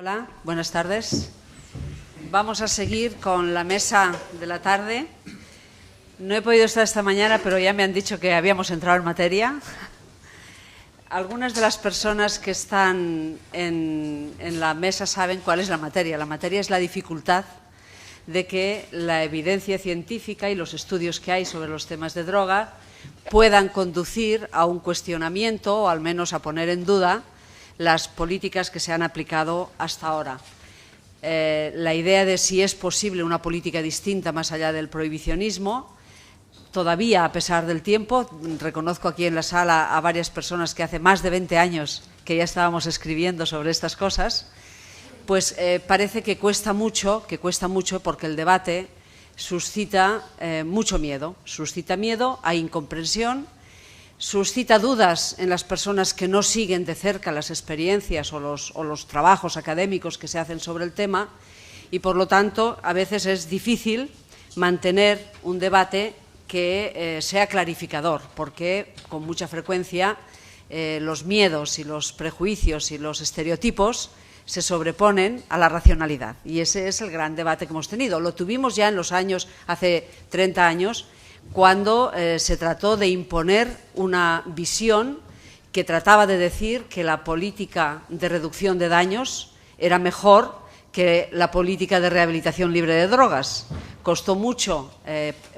Hola, buenas tardes. Vamos a seguir con la mesa de la tarde. No he podido estar esta mañana, pero ya me han dicho que habíamos entrado en materia. Algunas de las personas que están en la mesa saben cuál es la materia. La materia es la dificultad de que la evidencia científica y los estudios que hay sobre los temas de droga puedan conducir a un cuestionamiento o al menos a poner en duda las políticas que se han aplicado hasta ahora. La idea de si es posible una política distinta más allá del prohibicionismo, todavía a pesar del tiempo, reconozco aquí en la sala a varias personas que hace más de 20 años que ya estábamos escribiendo sobre estas cosas, pues parece que cuesta mucho porque el debate suscita mucho miedo, suscita miedo, hay incomprensión, suscita dudas en las personas que no siguen de cerca las experiencias o los trabajos académicos que se hacen sobre el tema y, por lo tanto, a veces es difícil mantener un debate que sea clarificador, porque con mucha frecuencia los miedos y los prejuicios y los estereotipos se sobreponen a la racionalidad. Y ese es el gran debate que hemos tenido. Lo tuvimos ya en los años, hace 30 años, cuando se trató de imponer una visión que trataba de decir que la política de reducción de daños era mejor que la política de rehabilitación libre de drogas. Costó mucho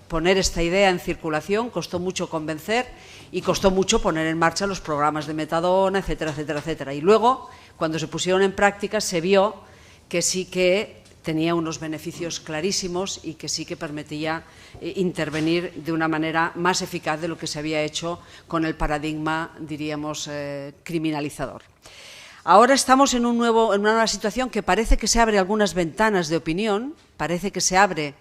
poner esta idea en circulación, costó mucho convencer y costó mucho poner en marcha los programas de metadona, etcétera, etcétera, etcétera. Y luego, cuando se pusieron en práctica, se vio que sí que tenía unos beneficios clarísimos y que sí que permitía intervenir de una manera más eficaz de lo que se había hecho con el paradigma, diríamos, criminalizador. Ahora estamos en una nueva situación que parece que se abre algunas ventanas de opinión, parece que se abre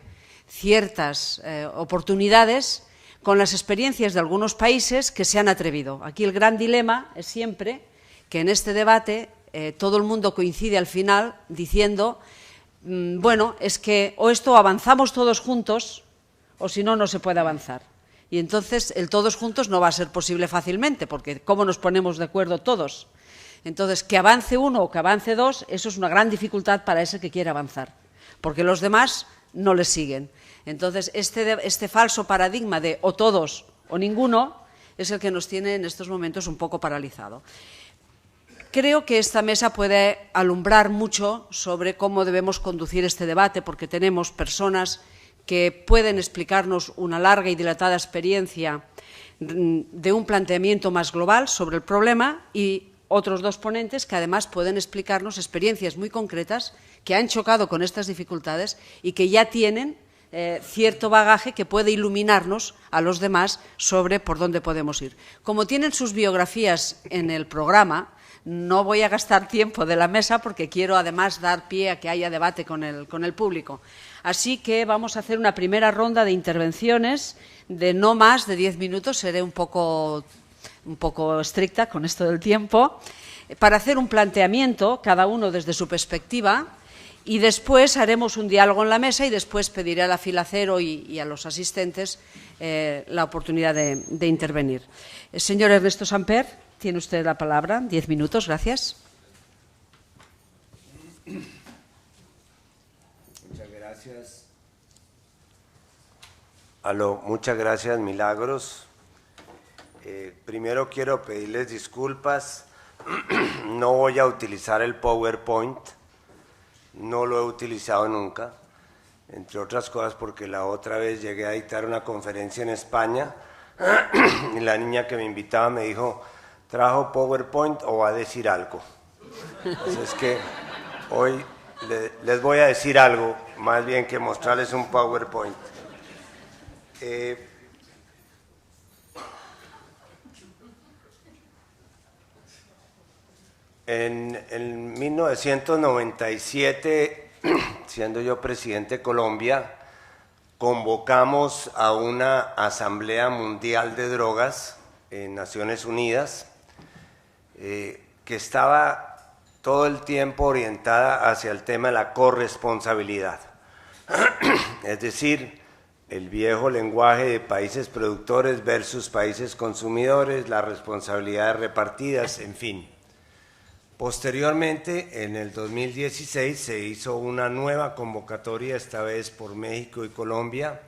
ciertas oportunidades con las experiencias de algunos países que se han atrevido. Aquí el gran dilema es siempre que en este debate todo el mundo coincide al final diciendo bueno, es que o esto avanzamos todos juntos o si no, no se puede avanzar. Y entonces el todos juntos no va a ser posible fácilmente, porque ¿cómo nos ponemos de acuerdo todos? Entonces, que avance uno o que avance dos, eso es una gran dificultad para ese que quiere avanzar, porque los demás no le siguen. Entonces, este falso paradigma de o todos o ninguno es el que nos tiene en estos momentos un poco paralizado. Creo que esta mesa puede alumbrar mucho sobre cómo debemos conducir este debate, porque tenemos personas que pueden explicarnos una larga y dilatada experiencia de un planteamiento más global sobre el problema y otros dos ponentes que además pueden explicarnos experiencias muy concretas que han chocado con estas dificultades y que ya tienen cierto bagaje que puede iluminarnos a los demás sobre por dónde podemos ir. Como tienen sus biografías en el programa, no voy a gastar tiempo de la mesa porque quiero además dar pie a que haya debate con el público. Así que vamos a hacer una primera ronda de intervenciones de no más de 10 minutos. Seré un poco estricta con esto del tiempo, para hacer un planteamiento, cada uno desde su perspectiva, y después haremos un diálogo en la mesa y después pediré a la fila cero y a los asistentes la oportunidad de intervenir. Señor Ernesto Samper, tiene usted la palabra. 10 minutos, gracias. Muchas gracias. Muchas gracias, Milagros. Primero quiero pedirles disculpas. No voy a utilizar el PowerPoint. No lo he utilizado nunca. Entre otras cosas porque la otra vez llegué a dictar una conferencia en España y la niña que me invitaba me dijo: ¿trajo PowerPoint o va a decir algo? Así es que hoy les voy a decir algo, más bien que mostrarles un PowerPoint. En 1997, siendo yo presidente de Colombia, convocamos a una Asamblea Mundial de Drogas en Naciones Unidas, que estaba todo el tiempo orientada hacia el tema de la corresponsabilidad. Es decir, el viejo lenguaje de países productores versus países consumidores, las responsabilidades repartidas, en fin. Posteriormente, en el 2016, se hizo una nueva convocatoria, esta vez por México y Colombia,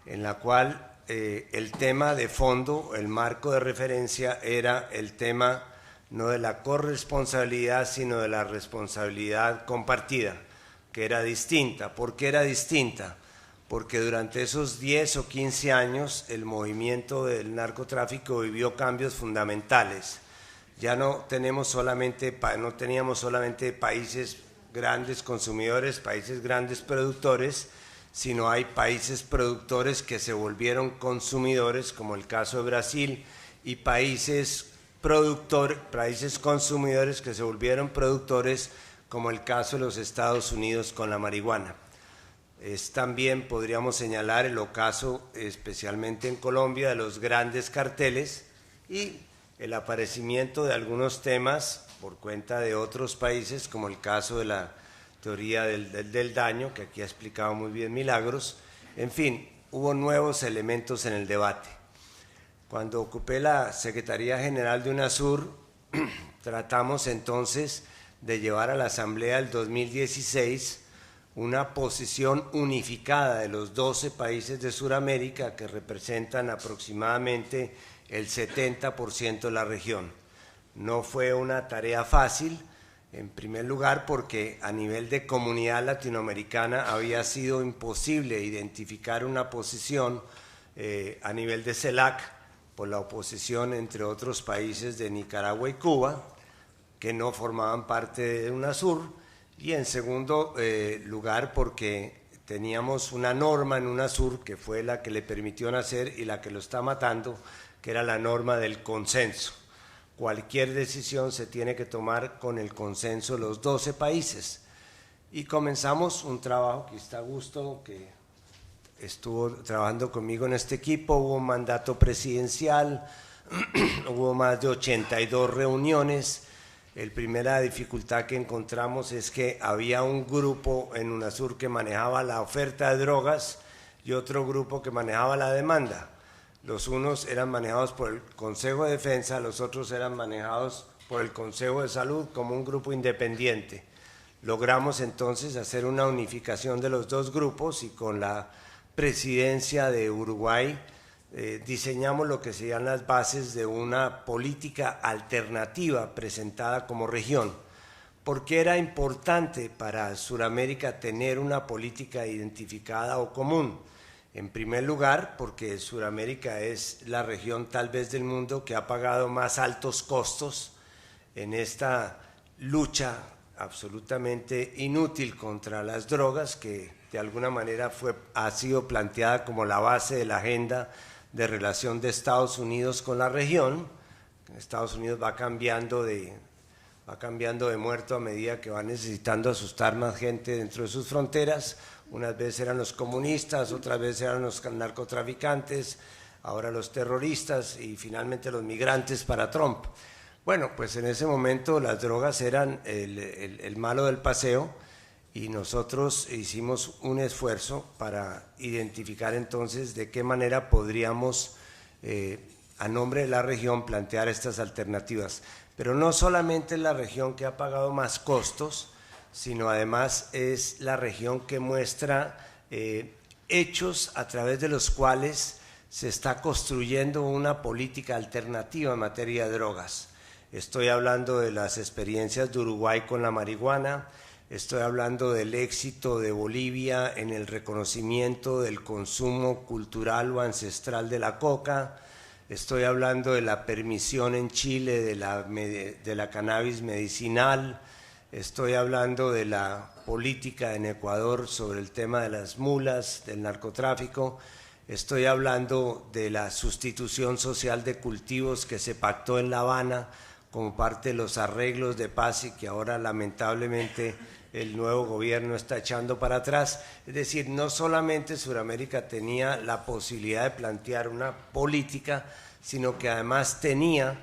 en la cual el tema de fondo, el marco de referencia, era el tema no de la corresponsabilidad, sino de la responsabilidad compartida, que era distinta. ¿Por qué era distinta? Porque durante esos 10 o 15 años el movimiento del narcotráfico vivió cambios fundamentales. Ya no teníamos solamente países grandes consumidores, países grandes productores, sino hay países productores que se volvieron consumidores, como el caso de Brasil, y países consumidores que se volvieron productores, como el caso de los Estados Unidos con la marihuana. También podríamos señalar el ocaso, especialmente en Colombia, de los grandes carteles y el aparecimiento de algunos temas por cuenta de otros países, como el caso de la teoría del daño, que aquí ha explicado muy bien Milagros. En fin, hubo nuevos elementos en el debate. Cuando ocupé la Secretaría General de UNASUR, tratamos entonces de llevar a la Asamblea del 2016 una posición unificada de los 12 países de Sudamérica, que representan aproximadamente el 70% de la región. No fue una tarea fácil, en primer lugar porque a nivel de comunidad latinoamericana había sido imposible identificar una posición a nivel de CELAC, por la oposición entre otros países de Nicaragua y Cuba, que no formaban parte de UNASUR, y en segundo lugar porque teníamos una norma en UNASUR que fue la que le permitió nacer y la que lo está matando, que era la norma del consenso. Cualquier decisión se tiene que tomar con el consenso de los 12 países. Y comenzamos un trabajo que está a gusto, que estuvo trabajando conmigo en este equipo. Hubo un mandato presidencial, hubo más de 82 reuniones. La primera dificultad que encontramos es que había un grupo en UNASUR que manejaba la oferta de drogas y otro grupo que manejaba la demanda. Los unos eran manejados por el Consejo de Defensa, los otros eran manejados por el Consejo de Salud como un grupo independiente. Logramos entonces hacer una unificación de los dos grupos y con la presidencia de Uruguay diseñamos lo que serían las bases de una política alternativa presentada como región. ¿Por qué era importante para Sudamérica tener una política identificada o común? En primer lugar, porque Sudamérica es la región tal vez del mundo que ha pagado más altos costos en esta lucha absolutamente inútil contra las drogas, que de alguna manera ha sido planteada como la base de la agenda de relación de Estados Unidos con la región. Estados Unidos va cambiando de muerto a medida que va necesitando asustar más gente dentro de sus fronteras. Unas veces eran los comunistas, otras veces eran los narcotraficantes, ahora los terroristas y finalmente los migrantes para Trump. Bueno, pues en ese momento las drogas eran el malo del paseo y nosotros hicimos un esfuerzo para identificar entonces de qué manera podríamos, a nombre de la región, plantear estas alternativas. Pero no solamente es la región que ha pagado más costos, sino además es la región que muestra hechos a través de los cuales se está construyendo una política alternativa en materia de drogas. Estoy hablando de las experiencias de Uruguay con la marihuana, estoy hablando del éxito de Bolivia en el reconocimiento del consumo cultural o ancestral de la coca, estoy hablando de la permisión en Chile de la cannabis medicinal, estoy hablando de la política en Ecuador sobre el tema de las mulas, del narcotráfico, estoy hablando de la sustitución social de cultivos que se pactó en La Habana como parte de los arreglos de paz y que ahora lamentablemente el nuevo gobierno está echando para atrás. Es decir, no solamente Sudamérica tenía la posibilidad de plantear una política, sino que además tenía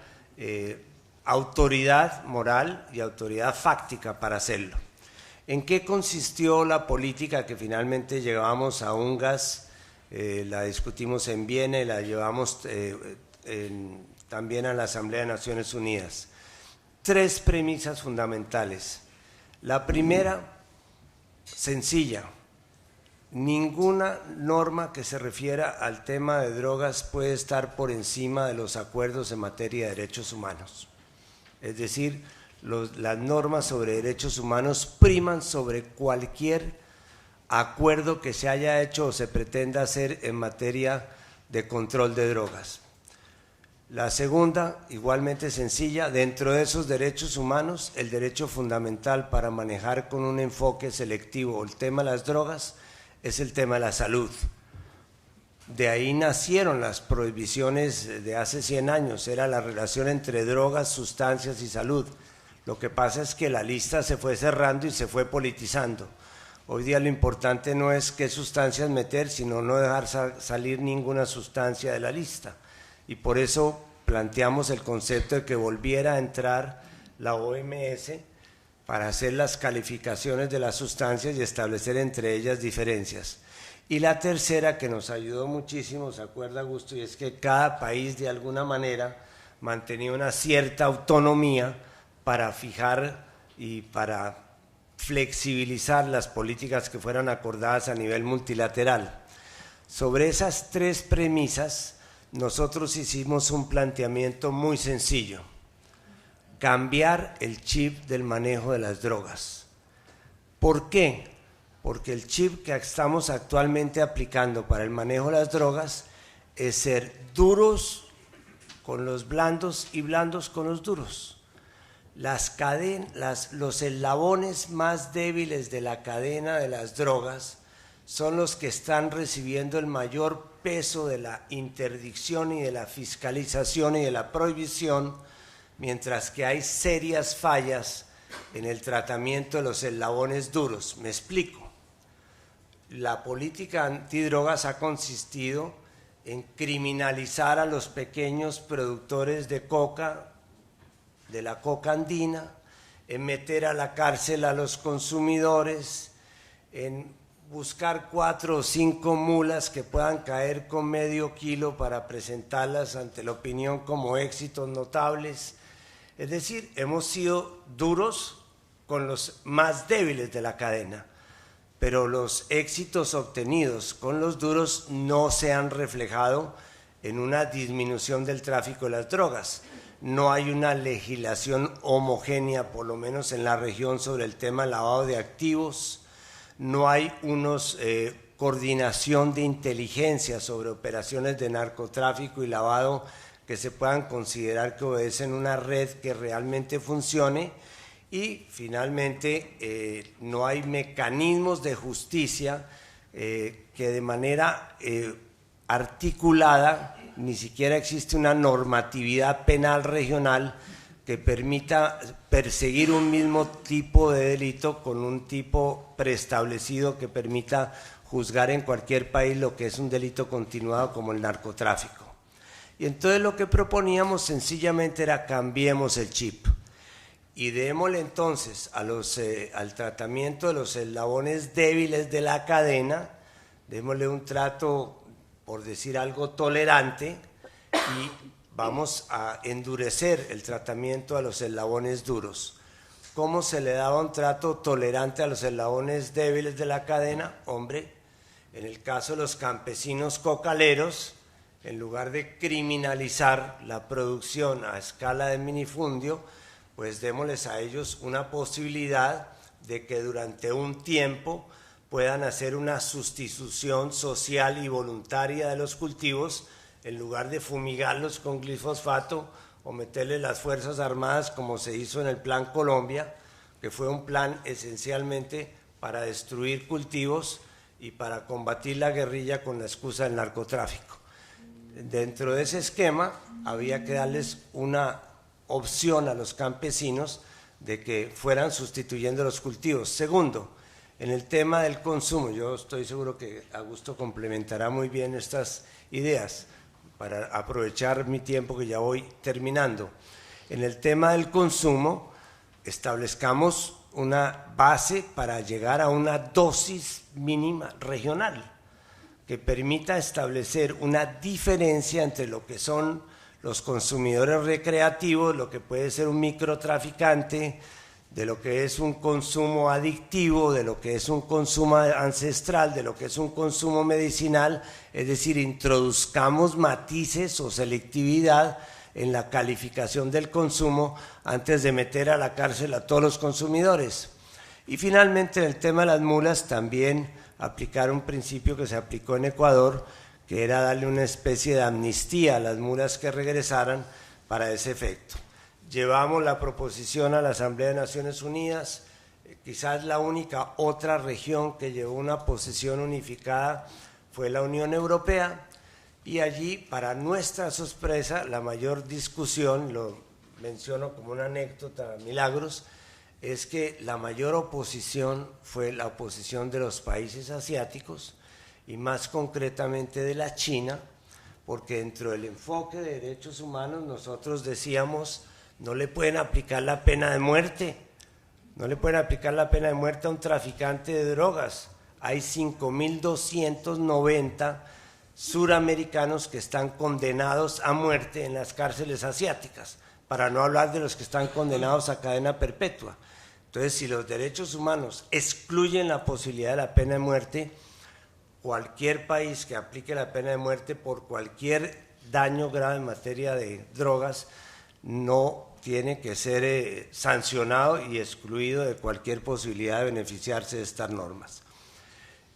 autoridad moral y autoridad fáctica para hacerlo. ¿En qué consistió la política que finalmente llevamos a UNGAS? La discutimos en Viena y la llevamos también a la Asamblea de Naciones Unidas. tres premisas fundamentales. La primera, sencilla: ninguna norma que se refiera al tema de drogas puede estar por encima de los acuerdos en materia de derechos humanos. Es decir, las normas sobre derechos humanos priman sobre cualquier acuerdo que se haya hecho o se pretenda hacer en materia de control de drogas. La segunda, igualmente sencilla: dentro de esos derechos humanos, el derecho fundamental para manejar con un enfoque selectivo el tema de las drogas es el tema de la salud. De ahí nacieron las prohibiciones de hace 100 años, era la relación entre drogas, sustancias y salud. Lo que pasa es que la lista se fue cerrando y se fue politizando. Hoy día lo importante no es qué sustancias meter, sino no dejar salir ninguna sustancia de la lista. Y por eso planteamos el concepto de que volviera a entrar la OMS para hacer las calificaciones de las sustancias y establecer entre ellas diferencias. Y la tercera, que nos ayudó muchísimo, ¿se acuerda, Augusto? Y es que cada país de alguna manera mantenía una cierta autonomía para fijar y para flexibilizar las políticas que fueran acordadas a nivel multilateral. Sobre esas tres premisas, nosotros hicimos un planteamiento muy sencillo: cambiar el chip del manejo de las drogas. ¿Por qué? Porque el chip que estamos actualmente aplicando para el manejo de las drogas es ser duros con los blandos y blandos con los duros. Los eslabones más débiles de la cadena de las drogas son los que están recibiendo el mayor peso de la interdicción y de la fiscalización y de la prohibición, mientras que hay serias fallas en el tratamiento de los eslabones duros. Me explico. La política antidrogas ha consistido en criminalizar a los pequeños productores de coca, de la coca andina, en meter a la cárcel a los consumidores, en buscar 4 o 5 mulas que puedan caer con medio kilo para presentarlas ante la opinión como éxitos notables. Es decir, hemos sido duros con los más débiles de la cadena, pero los éxitos obtenidos con los duros no se han reflejado en una disminución del tráfico de las drogas. No hay una legislación homogénea, por lo menos en la región, sobre el tema del lavado de activos. No hay coordinación de inteligencia sobre operaciones de narcotráfico y lavado que se puedan considerar que obedecen una red que realmente funcione. Y finalmente no hay mecanismos de justicia que de manera articulada, ni siquiera existe una normatividad penal regional que permita perseguir un mismo tipo de delito con un tipo preestablecido que permita juzgar en cualquier país lo que es un delito continuado como el narcotráfico. Y entonces lo que proponíamos sencillamente era: cambiemos el chip y démosle entonces al tratamiento de los eslabones débiles de la cadena, démosle un trato, por decir algo, tolerante, y vamos a endurecer el tratamiento a los eslabones duros. ¿Cómo se le daba un trato tolerante a los eslabones débiles de la cadena? Hombre, en el caso de los campesinos cocaleros, en lugar de criminalizar la producción a escala de minifundio, pues démosles a ellos una posibilidad de que durante un tiempo puedan hacer una sustitución social y voluntaria de los cultivos, en lugar de fumigarlos con glifosfato o meterle las Fuerzas Armadas, como se hizo en el Plan Colombia, que fue un plan esencialmente para destruir cultivos y para combatir la guerrilla con la excusa del narcotráfico. Dentro de ese esquema había que darles una opción a los campesinos de que fueran sustituyendo los cultivos. Segundo, en el tema del consumo, yo estoy seguro que Augusto complementará muy bien estas ideas para aprovechar mi tiempo, que ya voy terminando. En el tema del consumo, establezcamos una base para llegar a una dosis mínima regional que permita establecer una diferencia entre lo que son los consumidores recreativos, lo que puede ser un microtraficante, de lo que es un consumo adictivo, de lo que es un consumo ancestral, de lo que es un consumo medicinal, es decir, introduzcamos matices o selectividad en la calificación del consumo antes de meter a la cárcel a todos los consumidores. Y finalmente, en el tema de las mulas, también aplicar un principio que se aplicó en Ecuador, que era darle una especie de amnistía a las mulas que regresaran para ese efecto. Llevamos la proposición a la Asamblea de Naciones Unidas, quizás la única otra región que llevó una posición unificada fue la Unión Europea, y allí, para nuestra sorpresa, la mayor discusión, lo menciono como una anécdota, Milagros, es que la mayor oposición fue la oposición de los países asiáticos, y más concretamente de la China, porque dentro del enfoque de derechos humanos nosotros decíamos: no le pueden aplicar la pena de muerte, no le pueden aplicar la pena de muerte a un traficante de drogas. Hay 5.290 suramericanos que están condenados a muerte en las cárceles asiáticas, para no hablar de los que están condenados a cadena perpetua. Entonces, si los derechos humanos excluyen la posibilidad de la pena de muerte, cualquier país que aplique la pena de muerte por cualquier daño grave en materia de drogas no tiene que ser sancionado y excluido de cualquier posibilidad de beneficiarse de estas normas.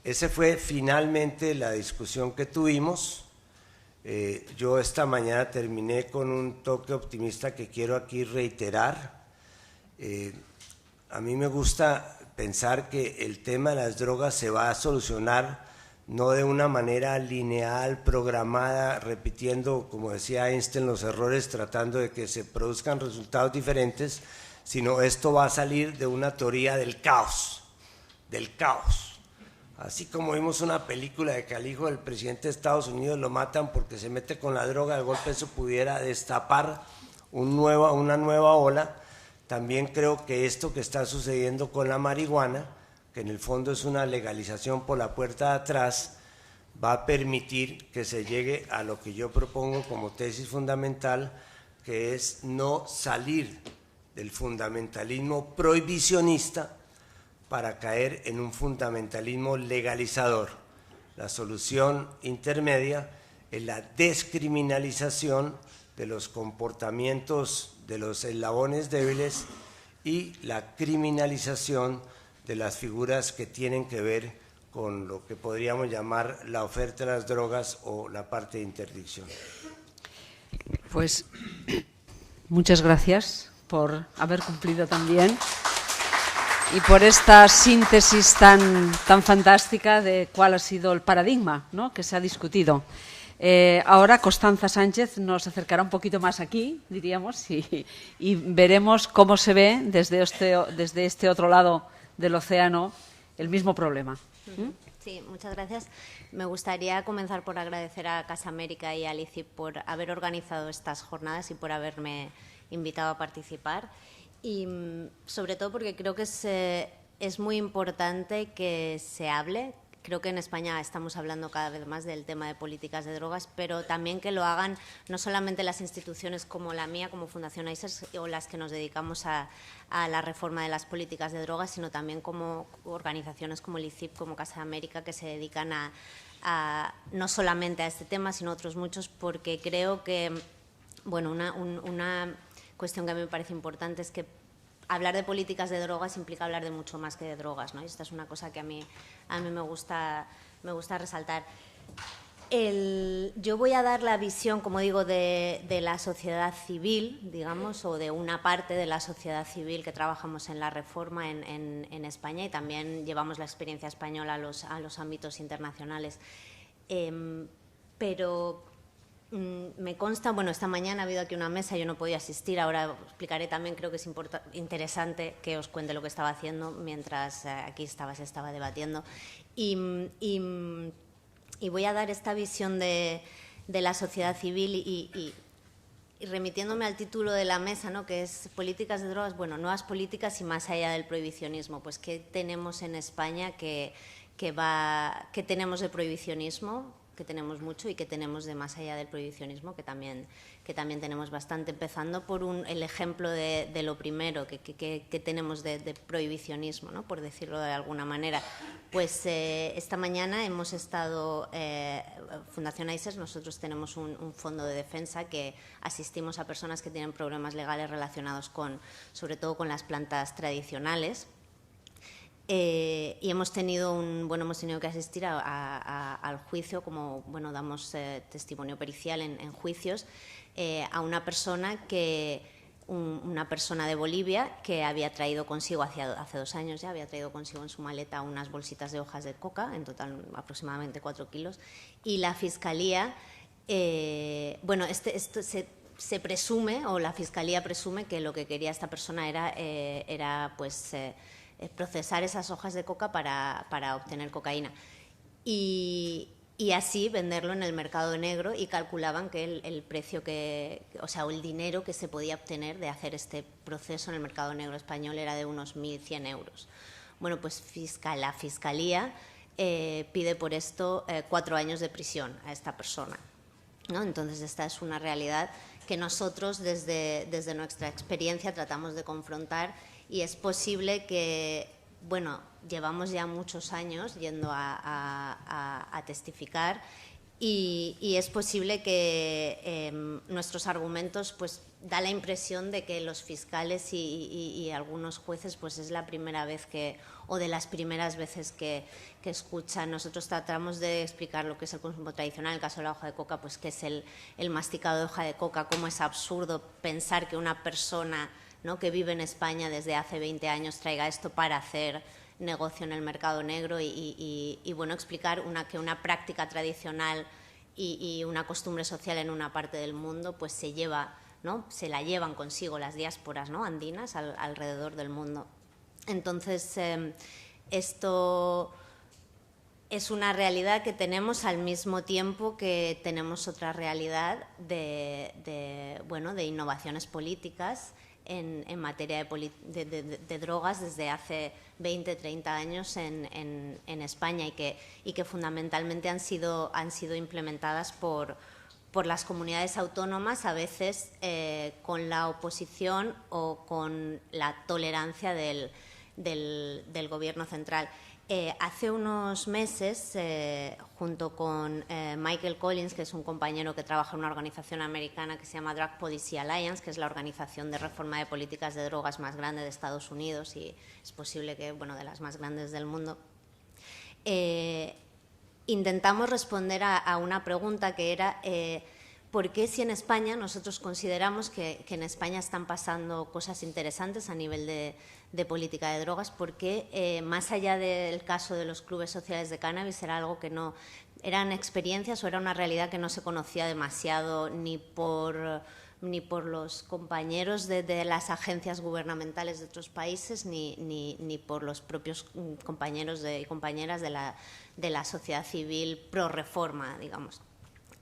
Esa fue finalmente la discusión que tuvimos. Yo esta mañana terminé con un toque optimista que quiero aquí reiterar. A mí me gusta pensar que el tema de las drogas se va a solucionar no de una manera lineal, programada, repitiendo, como decía Einstein, los errores, tratando de que se produzcan resultados diferentes, sino esto va a salir de una teoría del caos, Así como vimos una película de que al hijo del presidente de Estados Unidos lo matan porque se mete con la droga, de golpe eso pudiera destapar una nueva ola. También creo que esto que está sucediendo con la marihuana, que en el fondo es una legalización por la puerta de atrás, va a permitir que se llegue a lo que yo propongo como tesis fundamental, que es no salir del fundamentalismo prohibicionista para caer en un fundamentalismo legalizador. La solución intermedia es la descriminalización de los comportamientos de los eslabones débiles y la criminalización de las figuras que tienen que ver con lo que podríamos llamar la oferta de las drogas o la parte de interdicción. Pues muchas gracias por haber cumplido también y por esta síntesis tan fantástica de cuál ha sido el paradigma, ¿no?, que se ha discutido. Ahora Constanza Sánchez nos acercará un poquito más aquí, diríamos, y veremos cómo se ve desde este otro lado del océano el mismo problema. Sí, muchas gracias. Me gustaría comenzar por agradecer a Casa América y a LICIP por haber organizado estas jornadas y por haberme invitado a participar. Y sobre todo porque creo que es muy importante que se hable. Creo que en España estamos hablando cada vez más del tema de políticas de drogas, pero también que lo hagan no solamente las instituciones como la mía, como Fundación ICERS, o las que nos dedicamos a la reforma de las políticas de drogas, sino también como organizaciones como el ICIP, como Casa de América, que se dedican a no solamente a este tema, sino a otros muchos, porque creo que, bueno, una cuestión que a mí me parece importante es que hablar de políticas de drogas implica hablar de mucho más que de drogas, ¿no? Y esta es una cosa que a mí me gusta resaltar. Yo voy a dar la visión, como digo, de la sociedad civil, digamos, o de una parte de la sociedad civil que trabajamos en la reforma en España, y también llevamos la experiencia española a los ámbitos internacionales. Pero me consta, bueno, esta mañana ha habido aquí una mesa, yo no podía asistir, ahora explicaré también, creo que es interesante que os cuente lo que estaba haciendo mientras aquí se estaba debatiendo. Y voy a dar esta visión de la sociedad civil y remitiéndome al título de la mesa, ¿no?, que es políticas de drogas, bueno, nuevas políticas y más allá del prohibicionismo. Pues, ¿qué tenemos en España que tenemos de prohibicionismo? que tenemos mucho y que tenemos de más allá del prohibicionismo, que también tenemos bastante, empezando por el ejemplo de lo primero que tenemos de prohibicionismo, ¿no? Por decirlo de alguna manera. Pues esta mañana hemos estado, Fundación AISES, nosotros tenemos un fondo de defensa que asistimos a personas que tienen problemas legales relacionados sobre todo con las plantas tradicionales. Y hemos tenido que asistir al juicio, como damos testimonio pericial en juicios, a una persona una persona de Bolivia que había traído consigo, hace 2 años ya, había traído consigo en su maleta unas bolsitas de hojas de coca, en total aproximadamente 4 kilos, y la Fiscalía, esto se presume, o la Fiscalía presume, que lo que quería esta persona era procesar esas hojas de coca para obtener cocaína y así venderlo en el mercado negro, y calculaban que el precio o el dinero que se podía obtener de hacer este proceso en el mercado negro español era de unos 1.100 euros. Bueno, pues la Fiscalía pide por esto 4 años de prisión a esta persona, ¿no? Entonces esta es una realidad que nosotros desde nuestra experiencia tratamos de confrontar. Y es posible que, llevamos ya muchos años yendo a testificar y es posible que nuestros argumentos da la impresión de que los fiscales y algunos jueces es la primera vez o de las primeras veces que escuchan. Nosotros tratamos de explicar lo que es el consumo tradicional. En el caso de la hoja de coca, qué es el masticado de hoja de coca, cómo es absurdo pensar que una persona, ¿no?, que vive en España desde hace 20 años traiga esto para hacer negocio en el mercado negro y explicar que una práctica tradicional y una costumbre social en una parte del mundo se la llevan consigo las diásporas, ¿no?, andinas alrededor del mundo. Entonces, esto es una realidad que tenemos al mismo tiempo que tenemos otra realidad de innovaciones políticas en materia de drogas desde hace 20, 30 años en España y que fundamentalmente han sido implementadas por las comunidades autónomas, a veces con la oposición o con la tolerancia del Gobierno central. Hace unos meses, junto con Michael Collins, que es un compañero que trabaja en una organización americana que se llama Drug Policy Alliance, que es la organización de reforma de políticas de drogas más grande de Estados Unidos y es posible que, de las más grandes del mundo, intentamos responder a una pregunta que era ¿por qué, si en España nosotros consideramos que en España están pasando cosas interesantes a nivel de política de drogas, por qué, más allá del caso de los clubes sociales de cannabis, era algo que no eran experiencias o era una realidad que no se conocía demasiado ni por los compañeros de las agencias gubernamentales de otros países ni por los propios compañeros y compañeras de la sociedad civil pro reforma, digamos.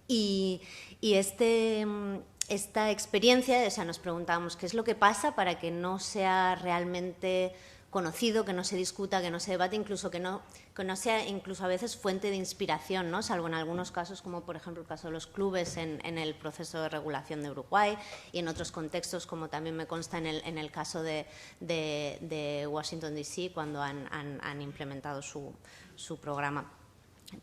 Y esta experiencia, nos preguntábamos qué es lo que pasa para que no sea realmente conocido, que no se discuta, que no se debate, incluso que no sea incluso a veces fuente de inspiración, ¿no?, salvo en algunos casos, como por ejemplo el caso de los clubes en el proceso de regulación de Uruguay y en otros contextos, como también me consta en el caso de Washington DC, cuando han implementado su programa.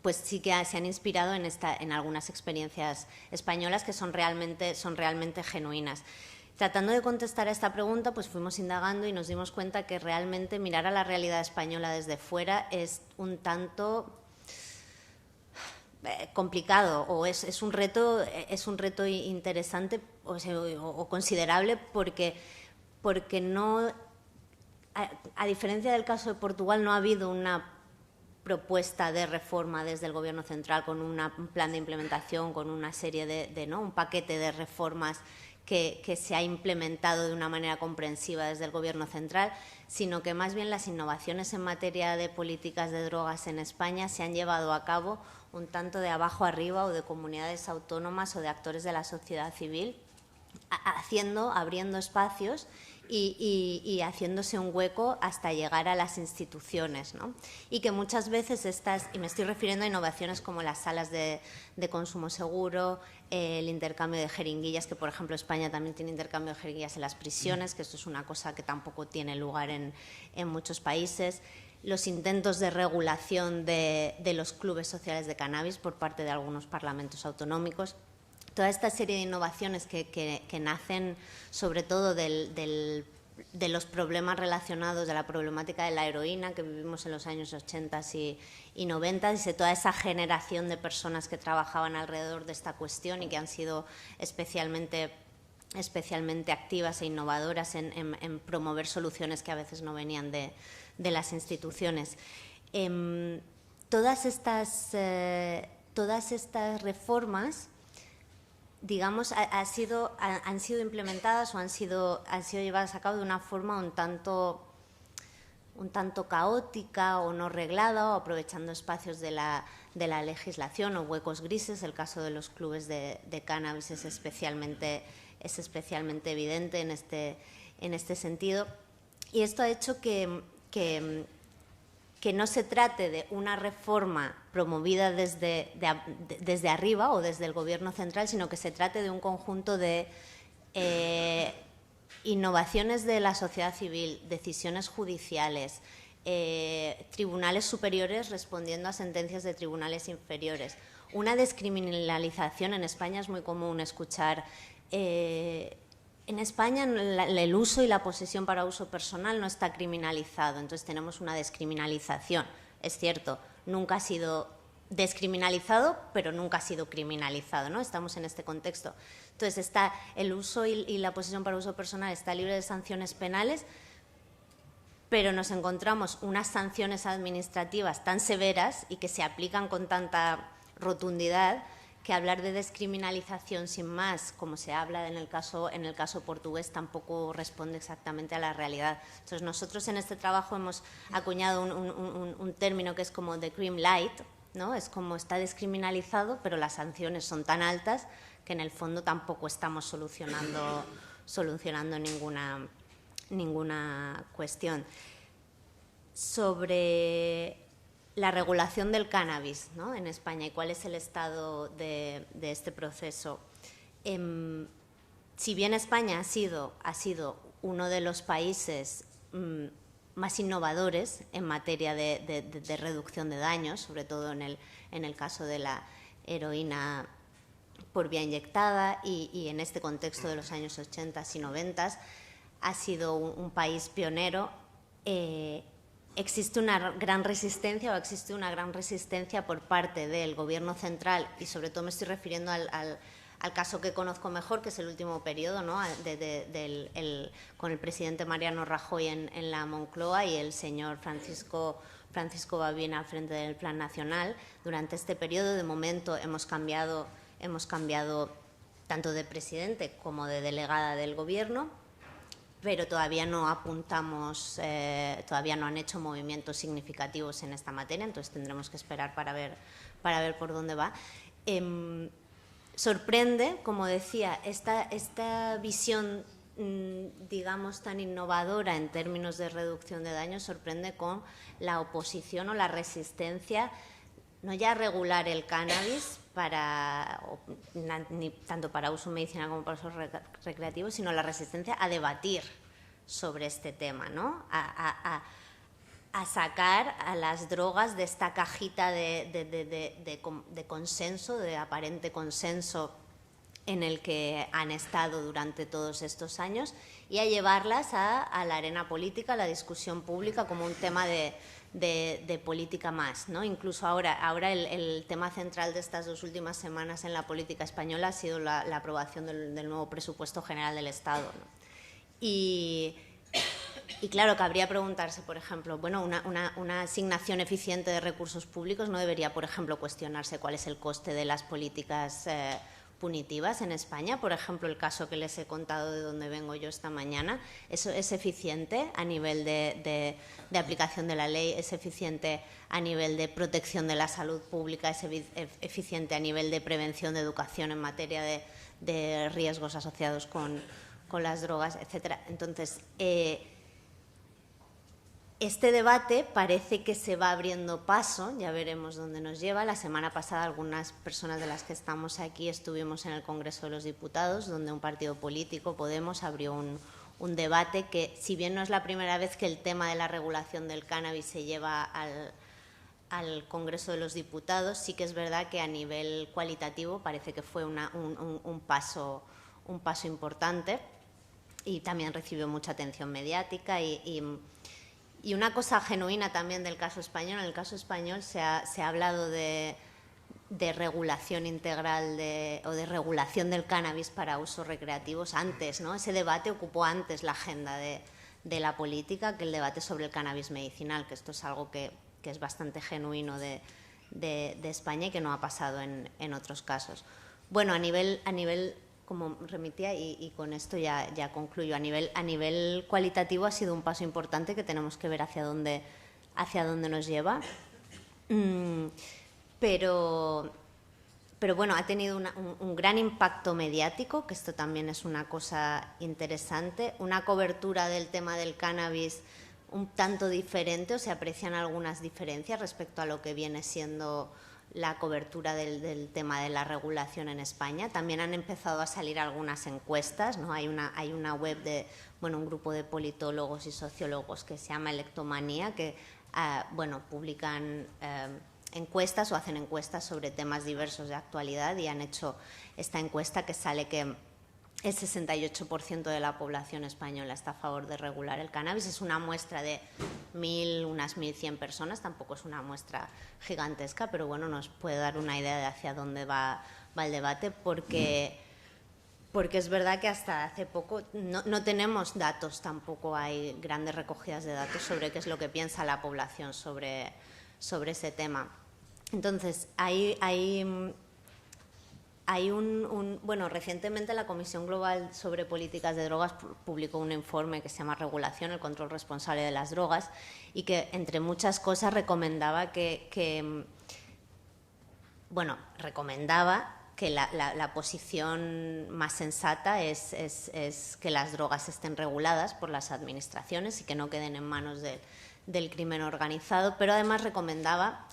Pues sí que se han inspirado en algunas experiencias españolas que son realmente genuinas. Tratando de contestar a esta pregunta, pues fuimos indagando y nos dimos cuenta que realmente mirar a la realidad española desde fuera es un tanto complicado, o es un reto interesante o considerable porque no, a diferencia del caso de Portugal, no ha habido una propuesta de reforma desde el Gobierno central con un plan de implementación, con una serie un paquete de reformas que se ha implementado de una manera comprensiva desde el Gobierno central, sino que más bien las innovaciones en materia de políticas de drogas en España se han llevado a cabo un tanto de abajo arriba, o de comunidades autónomas o de actores de la sociedad civil, abriendo espacios y haciéndose un hueco hasta llegar a las instituciones, ¿no? Y que muchas veces y me estoy refiriendo a innovaciones como las salas de consumo seguro, el intercambio de jeringuillas, que por ejemplo España también tiene intercambio de jeringuillas en las prisiones, que esto es una cosa que tampoco tiene lugar en muchos países, los intentos de regulación de los clubes sociales de cannabis por parte de algunos parlamentos autonómicos. Toda esta serie de innovaciones que nacen sobre todo de los problemas relacionados, de la problemática de la heroína que vivimos en los años 80 y 90, y de toda esa generación de personas que trabajaban alrededor de esta cuestión y que han sido especialmente activas e innovadoras en promover soluciones que a veces no venían de las instituciones. Todas estas reformas, digamos, han sido implementadas o han sido llevadas a cabo de una forma un tanto caótica o no reglada, o aprovechando espacios de la legislación o huecos grises. El caso de los clubes de cannabis es especialmente evidente en este sentido. Y esto ha hecho que no se trate de una reforma promovida desde arriba o desde el Gobierno central, sino que se trate de un conjunto de innovaciones de la sociedad civil, decisiones judiciales, tribunales superiores respondiendo a sentencias de tribunales inferiores. Una descriminalización. En España es muy común escuchar en España el uso y la posesión para uso personal no está criminalizado, entonces tenemos una descriminalización. Es cierto, nunca ha sido descriminalizado, pero nunca ha sido criminalizado, ¿no? Estamos en este contexto. Entonces, el uso y la posesión para uso personal está libre de sanciones penales, pero nos encontramos unas sanciones administrativas tan severas y que se aplican con tanta rotundidad que hablar de descriminalización sin más, como se habla en el caso portugués, tampoco responde exactamente a la realidad. Entonces, nosotros en este trabajo hemos acuñado un término que es como the crime light, ¿no? Es como está descriminalizado, pero las sanciones son tan altas que en el fondo tampoco estamos solucionando ninguna cuestión. Sobre la regulación del cannabis, ¿no?, en España y cuál es el estado de este proceso. Si bien España ha sido uno de los países más innovadores en materia de reducción de daños, sobre todo en el caso de la heroína por vía inyectada y en este contexto de los años 80 y 90, ha sido un país pionero. Existe una gran resistencia por parte del Gobierno central, y sobre todo me estoy refiriendo al caso que conozco mejor, que es el último periodo, ¿no?, con el presidente Mariano Rajoy en la Moncloa y el señor Francisco Bavín al frente del Plan Nacional. Durante este periodo, de momento, hemos cambiado tanto de presidente como de delegada del Gobierno, pero todavía no todavía no han hecho movimientos significativos en esta materia, entonces tendremos que esperar para ver por dónde va. Sorprende, como decía, esta visión, digamos, tan innovadora en términos de reducción de daños, sorprende con la oposición o la resistencia, no ya a regular el cannabis tanto para uso medicinal como para uso recreativo, sino la resistencia a debatir sobre este tema, ¿no?, a sacar a las drogas de esta cajita de consenso, de aparente consenso en el que han estado durante todos estos años, y a llevarlas a la arena política, a la discusión pública, como un tema de política más, ¿no? Incluso ahora el tema central de estas 2 últimas semanas en la política española ha sido la aprobación del nuevo presupuesto general del Estado, ¿no? Y claro, cabría preguntarse, por ejemplo, bueno, una asignación eficiente de recursos públicos no debería, por ejemplo, cuestionarse cuál es el coste de las políticas punitivas en España. Por ejemplo, el caso que les he contado de donde vengo yo esta mañana, ¿eso es eficiente a nivel de aplicación de la ley? ¿Es eficiente a nivel de protección de la salud pública? ¿Es eficiente a nivel de prevención, de educación en materia de riesgos asociados con las drogas, etcétera. Entonces, este debate parece que se va abriendo paso, ya veremos dónde nos lleva. La semana pasada algunas personas de las que estamos aquí estuvimos en el Congreso de los Diputados, donde un partido político, Podemos, abrió un debate que, si bien no es la primera vez que el tema de la regulación del cannabis se lleva al Congreso de los Diputados, sí que es verdad que a nivel cualitativo parece que fue un paso importante y también recibió mucha atención mediática y una cosa genuina también del caso español. En el caso español se ha hablado de regulación integral o de regulación del cannabis para usos recreativos antes, ¿no? Ese debate ocupó antes la agenda de la política que el debate sobre el cannabis medicinal, que esto es algo que es bastante genuino de España y que no ha pasado en otros casos. Bueno, a nivel como remitía, y con esto ya concluyo, a nivel cualitativo ha sido un paso importante que tenemos que ver hacia dónde nos lleva. Pero bueno, ha tenido un gran impacto mediático, que esto también es una cosa interesante, una cobertura del tema del cannabis un tanto diferente, o se aprecian algunas diferencias respecto a lo que viene siendo la cobertura del tema de la regulación en España. También han empezado a salir algunas encuestas, ¿no? Hay una web de un grupo de politólogos y sociólogos que se llama Electomanía, que publican encuestas o hacen encuestas sobre temas diversos de actualidad, y han hecho esta encuesta que sale que el 68% de la población española está a favor de regular el cannabis. Es una muestra de unas 1.100 personas, tampoco es una muestra gigantesca, pero bueno, nos puede dar una idea de hacia dónde va el debate, porque es verdad que hasta hace poco no tenemos datos, tampoco hay grandes recogidas de datos sobre qué es lo que piensa la población sobre ese tema. Entonces, recientemente la Comisión Global sobre Políticas de Drogas publicó un informe que se llama Regulación, el control responsable de las drogas, y que, entre muchas cosas, recomendaba que la posición más sensata es que las drogas estén reguladas por las administraciones y que no queden en manos del crimen organizado, pero además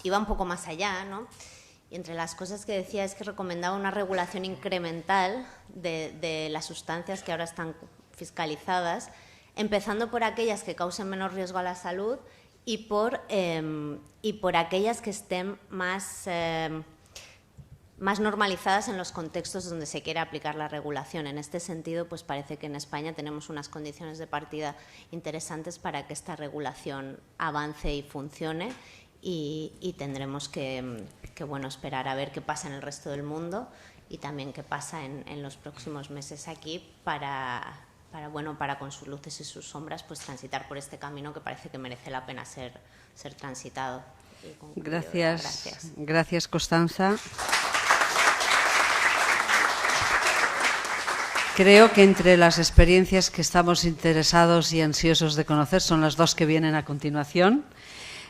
iba un poco más allá, ¿no? Y entre las cosas que decía es que recomendaba una regulación incremental de las sustancias que ahora están fiscalizadas, empezando por aquellas que causen menos riesgo a la salud y por aquellas que estén más normalizadas en los contextos donde se quiere aplicar la regulación. En este sentido, pues parece que en España tenemos unas condiciones de partida interesantes para que esta regulación avance y funcione. Y tendremos que esperar a ver qué pasa en el resto del mundo y también qué pasa en los próximos meses aquí para con sus luces y sus sombras, pues transitar por este camino que parece que merece la pena ser transitado. Gracias, Constanza. Creo que entre las experiencias que estamos interesados y ansiosos de conocer son las dos que vienen a continuación.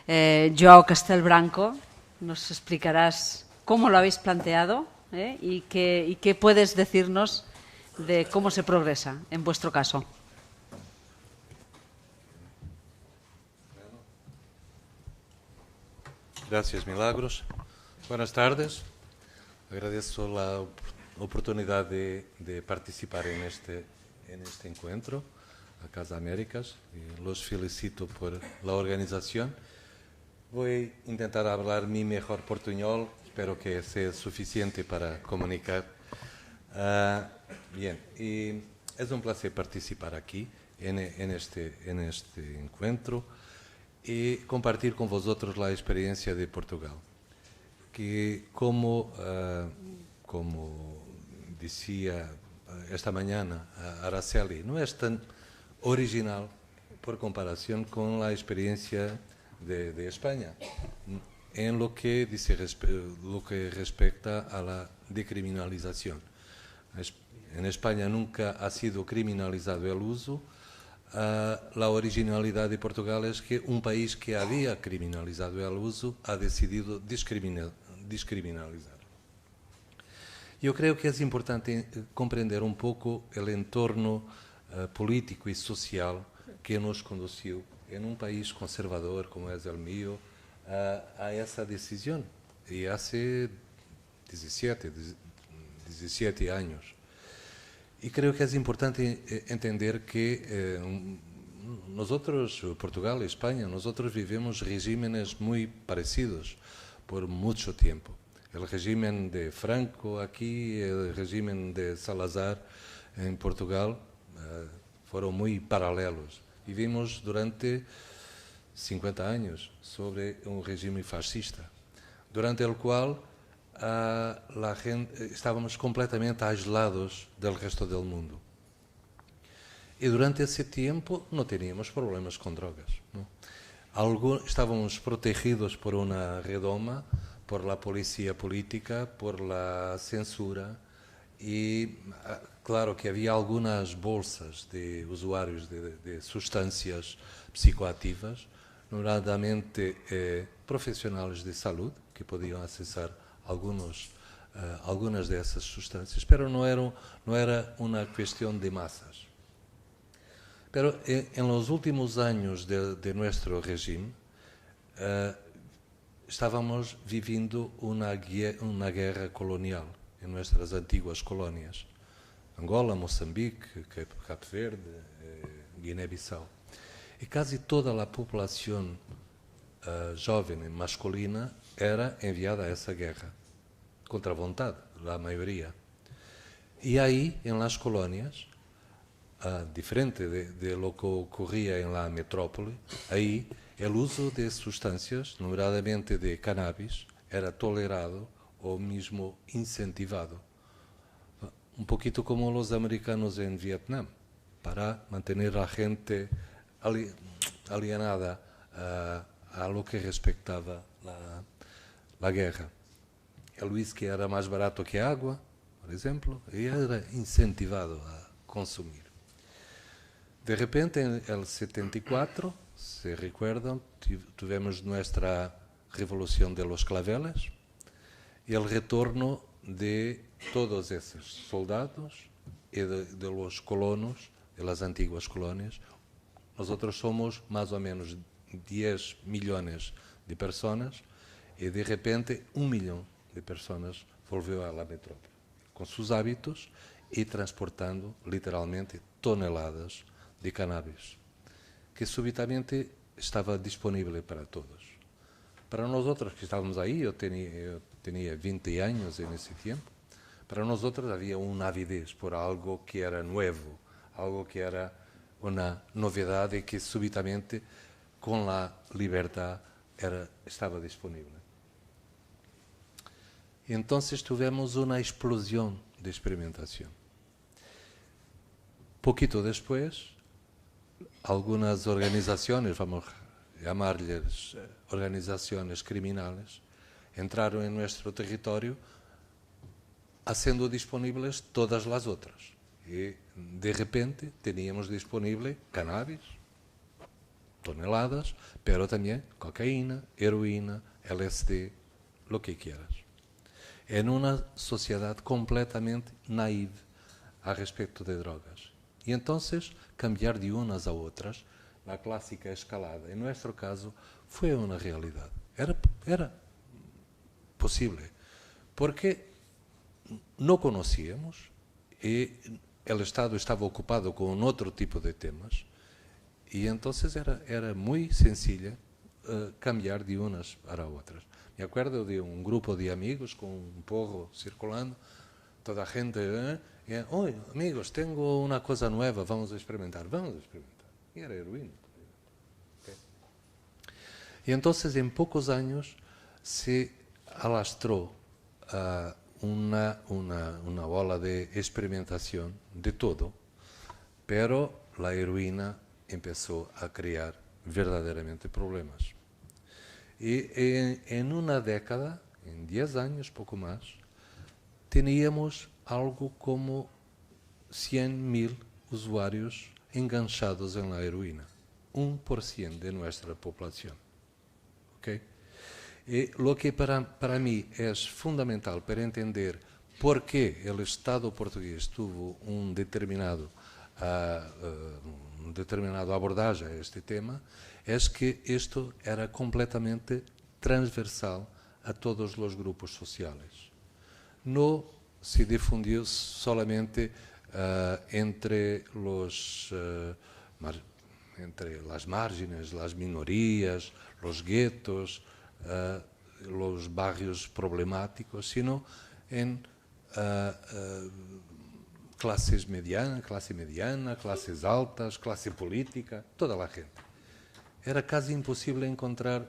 Joao Castelbranco, nos explicarás cómo lo habéis planteado y qué puedes decirnos de cómo se progresa en vuestro caso. Gracias, Milagros. Buenas tardes. Agradezco la oportunidad de participar en este encuentro, a Casa Américas, y los felicito por la organización. Voy a intentar hablar mi mejor portuñol, espero que sea suficiente para comunicar. Bien, y es un placer participar aquí en este encuentro y compartir con vosotros la experiencia de Portugal, que como decía esta mañana Araceli, no es tan original por comparación con la experiencia de España, en lo que respecta a la decriminalización. En España nunca ha sido criminalizado el uso. La originalidad de Portugal es que un país que había criminalizado el uso ha decidido descriminalizar. Yo creo que es importante comprender un poco el entorno político e social que nos conduziu, em um país conservador como é o meu, a essa decisão. E há 17 anos. E creio que é importante entender que nosotros, Portugal e Espanha, nosotros vivemos regímenes muy parecidos por mucho tiempo. El régimen de Franco aquí, el régimen de Salazar en Portugal fueron muy paralelos. Vivimos durante 50 años sobre un régimen fascista, durante el cual la gente, estávamos completamente aislados del resto del mundo. E durante esse tempo não teníamos problemas com drogas. Não? Estávamos protegidos por uma redoma, por la policía política, por la censura e, claro, que havia algumas bolsas de usuários de substâncias psicoativas, nomeadamente profissionais de saúde, que podiam acessar algumas dessas substâncias, mas não era uma questão de massas. Pero en los últimos años de nuestro régimen estábamos viviendo una guerra colonial en nuestras antiguas colonias. Angola, Moçambique, Cabo Verde, Guiné-Bissau. E casi toda a população jovem masculina era enviada a essa guerra, contra a vontade, a maioria. E aí, em las colônias, diferente de lo que ocorria em la metrópole, aí o uso de substâncias, nomeadamente de cannabis, era tolerado ou mesmo incentivado. Um pouquito como os americanos em Vietnã, para manter a gente alienada a lo que respectava a guerra. O whisky era mais barato que a água, por exemplo, e era incentivado a consumir. De repente, en el 74, se recuerdan, tuvimos nuestra revolución de los claveles y el retorno de todos esos soldados y de los colonos de las antiguas colonias. Nosotros somos más o menos 10 millones de personas y de repente 1 millón de personas volvió a la metrópole con sus hábitos y transportando literalmente toneladas de cannabis, que subitamente estava disponível para todos. Para nós outros que estávamos aí, eu tinha 20 anos nesse tempo, para nós outros havia uma avidez por algo que era novo, algo que era uma novidade que subitamente, com a liberdade, estava disponível. Então, tivemos uma explosão de experimentação. Pouquito depois, algunas organizaciones, vamos a llamarles organizaciones criminales, entraron en nuestro territorio haciendo disponibles todas las otras. Y de repente teníamos disponible cannabis, toneladas, pero también cocaína, heroína, LSD, lo que quieras. En una sociedad completamente naive a respecto de drogas. Y entonces cambiar de unas a otras, la clásica escalada, en nuestro caso, fue una realidad. Era posible, porque no conocíamos y el Estado estaba ocupado con otro tipo de temas y entonces era muy sencilla cambiar de unas para otras. Me acuerdo de un grupo de amigos con un porro circulando, toda a gente... Oi, amigos, tengo una cosa nueva, vamos a experimentar. Y era heroína. Okay. Y entonces, en pocos años, se alastró una ola de experimentación de todo, pero la heroína empezó a crear verdaderamente problemas. Y en una década, en 10 años, poco más, teníamos algo como 100.000 usuários enganchados en la heroína, 1% de nuestra población. ¿Okay? Y lo que para mí es fundamental para entender por qué el Estado portugués tuvo un determinado un determinado abordagem a este tema, é que isto era completamente transversal a todos os grupos sociais. No se difundiu solamente entre las márgenes, las minorías, los guetos, los barrios problemáticos, sino en classe mediana, classes altas, classe política, toda a gente. Era quase impossível encontrar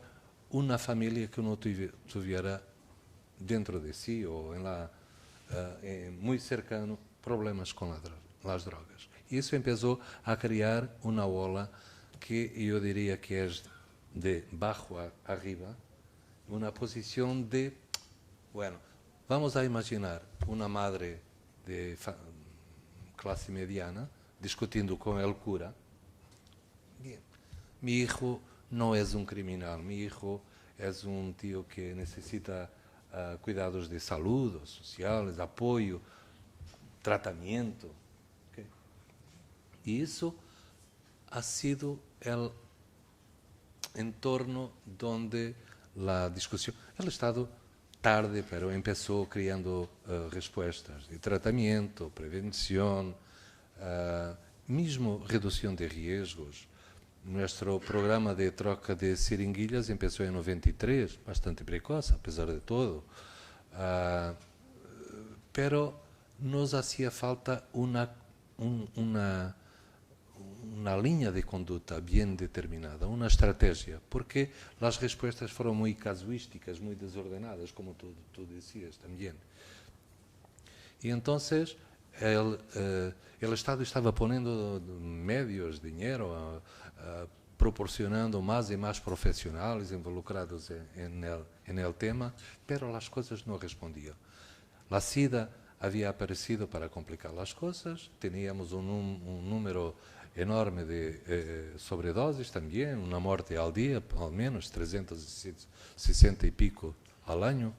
uma família que não tivesse dentro de si ou muito cercano problemas com as drogas. Isso começou a criar uma ola que eu diria que é de baixo a arriba, uma posição de, bueno, vamos a imaginar uma madre de classe mediana discutindo com el cura: mi hijo no es un criminal, mi hijo es un tío que necesita cuidados de salud, sociales, apoyo, tratamiento. ¿Okay? Y eso ha sido el entorno donde la discusión, el Estado tarde, pero empezó creando respuestas de tratamiento, prevención, mismo reducción de riesgos. Nuestro programa de troca de seringuillas empezó en 93, bastante precoz, a pesar de todo. Pero nos hacía falta una línea de conducta bien determinada, una estrategia, porque las respuestas fueron muy casuísticas, muy desordenadas, como tú decías también. Y entonces el Estado estaba poniendo medios, dinero, proporcionando más y más profesionales involucrados en el tema, pero las cosas no respondían. La SIDA había aparecido para complicar las cosas, teníamos un número enorme de sobredosis también, una muerte al día, al menos 360 y pico al año.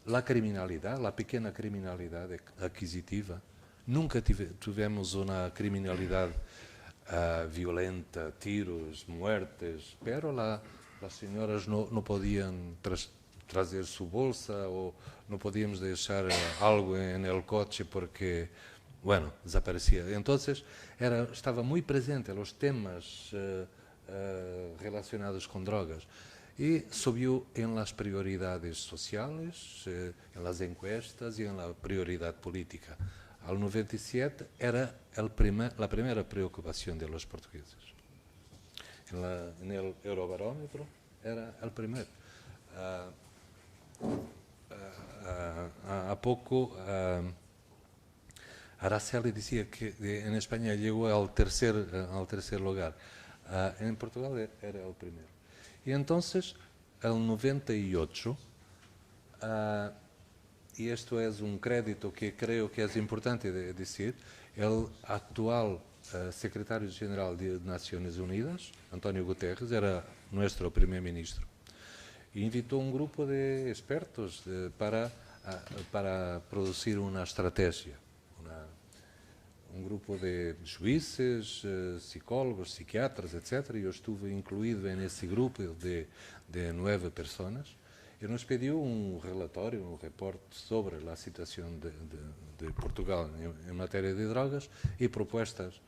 La criminalidad, la pequeña criminalidad adquisitiva. Nunca tuvimos una criminalidad violenta, tiros, muertes, pero las señoras no podían trazer su bolsa o no podíamos dejar algo en el coche porque, bueno, desaparecía. Entonces, estaba muy presente los temas relacionados con drogas. Y subió en las prioridades sociales, en las encuestas y en la prioridad política. Al 97 era la primera preocupación de los portugueses. En el Eurobarómetro era el primero. A poco Araceli decía que en España llegó al tercer lugar. En Portugal era el primero. Y entonces, el 98, y esto es un crédito que creo que es importante decir, el actual secretario general de Naciones Unidas, António Guterres, era nuestro primer ministro. E invitou um grupo de expertos para producir uma estratégia. Um grupo de juízes, psicólogos, psiquiatras, etc. E eu estive incluído nesse grupo de 9 pessoas. E nos pediu um relatório, um reporte sobre a situação de Portugal em matéria de drogas e propostas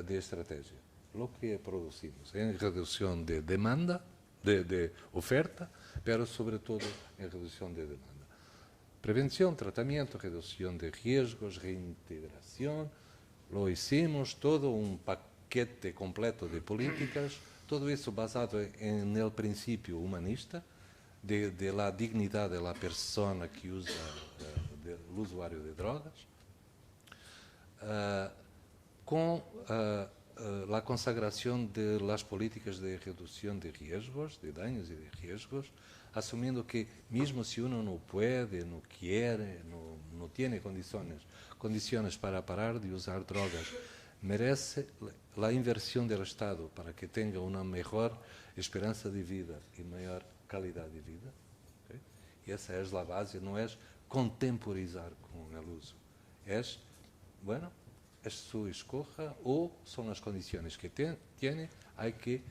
de estratégia. O que produzimos em redução de demanda, de oferta, pero sobretudo em redução de demanda. Prevención, tratamiento, reducción de riesgos, reintegración. Lo hicimos todo un paquete completo de políticas, todo eso basado en el principio humanista de la dignidad de la persona que usa, del usuario de drogas, con la consagración de las políticas de reducción de riesgos, de daños y de riesgos, asumiendo que mismo si uno no puede, no quiere, no tiene condiciones para parar de usar drogas, merece la inversión del Estado para que tenga una mejor esperanza de vida y mayor calidad de vida. ¿Okay? Y esa es la base, no es contemporizar con el uso. Es, bueno, es su escoja o son las condiciones que tiene, hay que,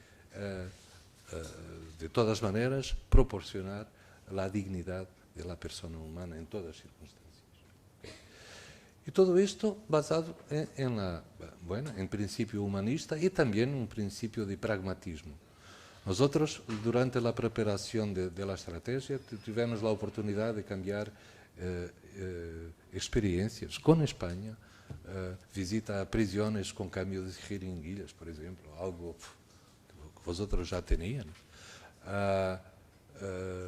de todas maneras, proporcionar la dignidad de la persona humana en todas circunstancias. Y todo esto basado en principio humanista y también un principio de pragmatismo. Nosotros, durante la preparación de la estrategia, tuvimos la oportunidad de cambiar experiencias con España, visita a prisiones con cambio de jeringuillas, por ejemplo, algo que vosotros ya tenían.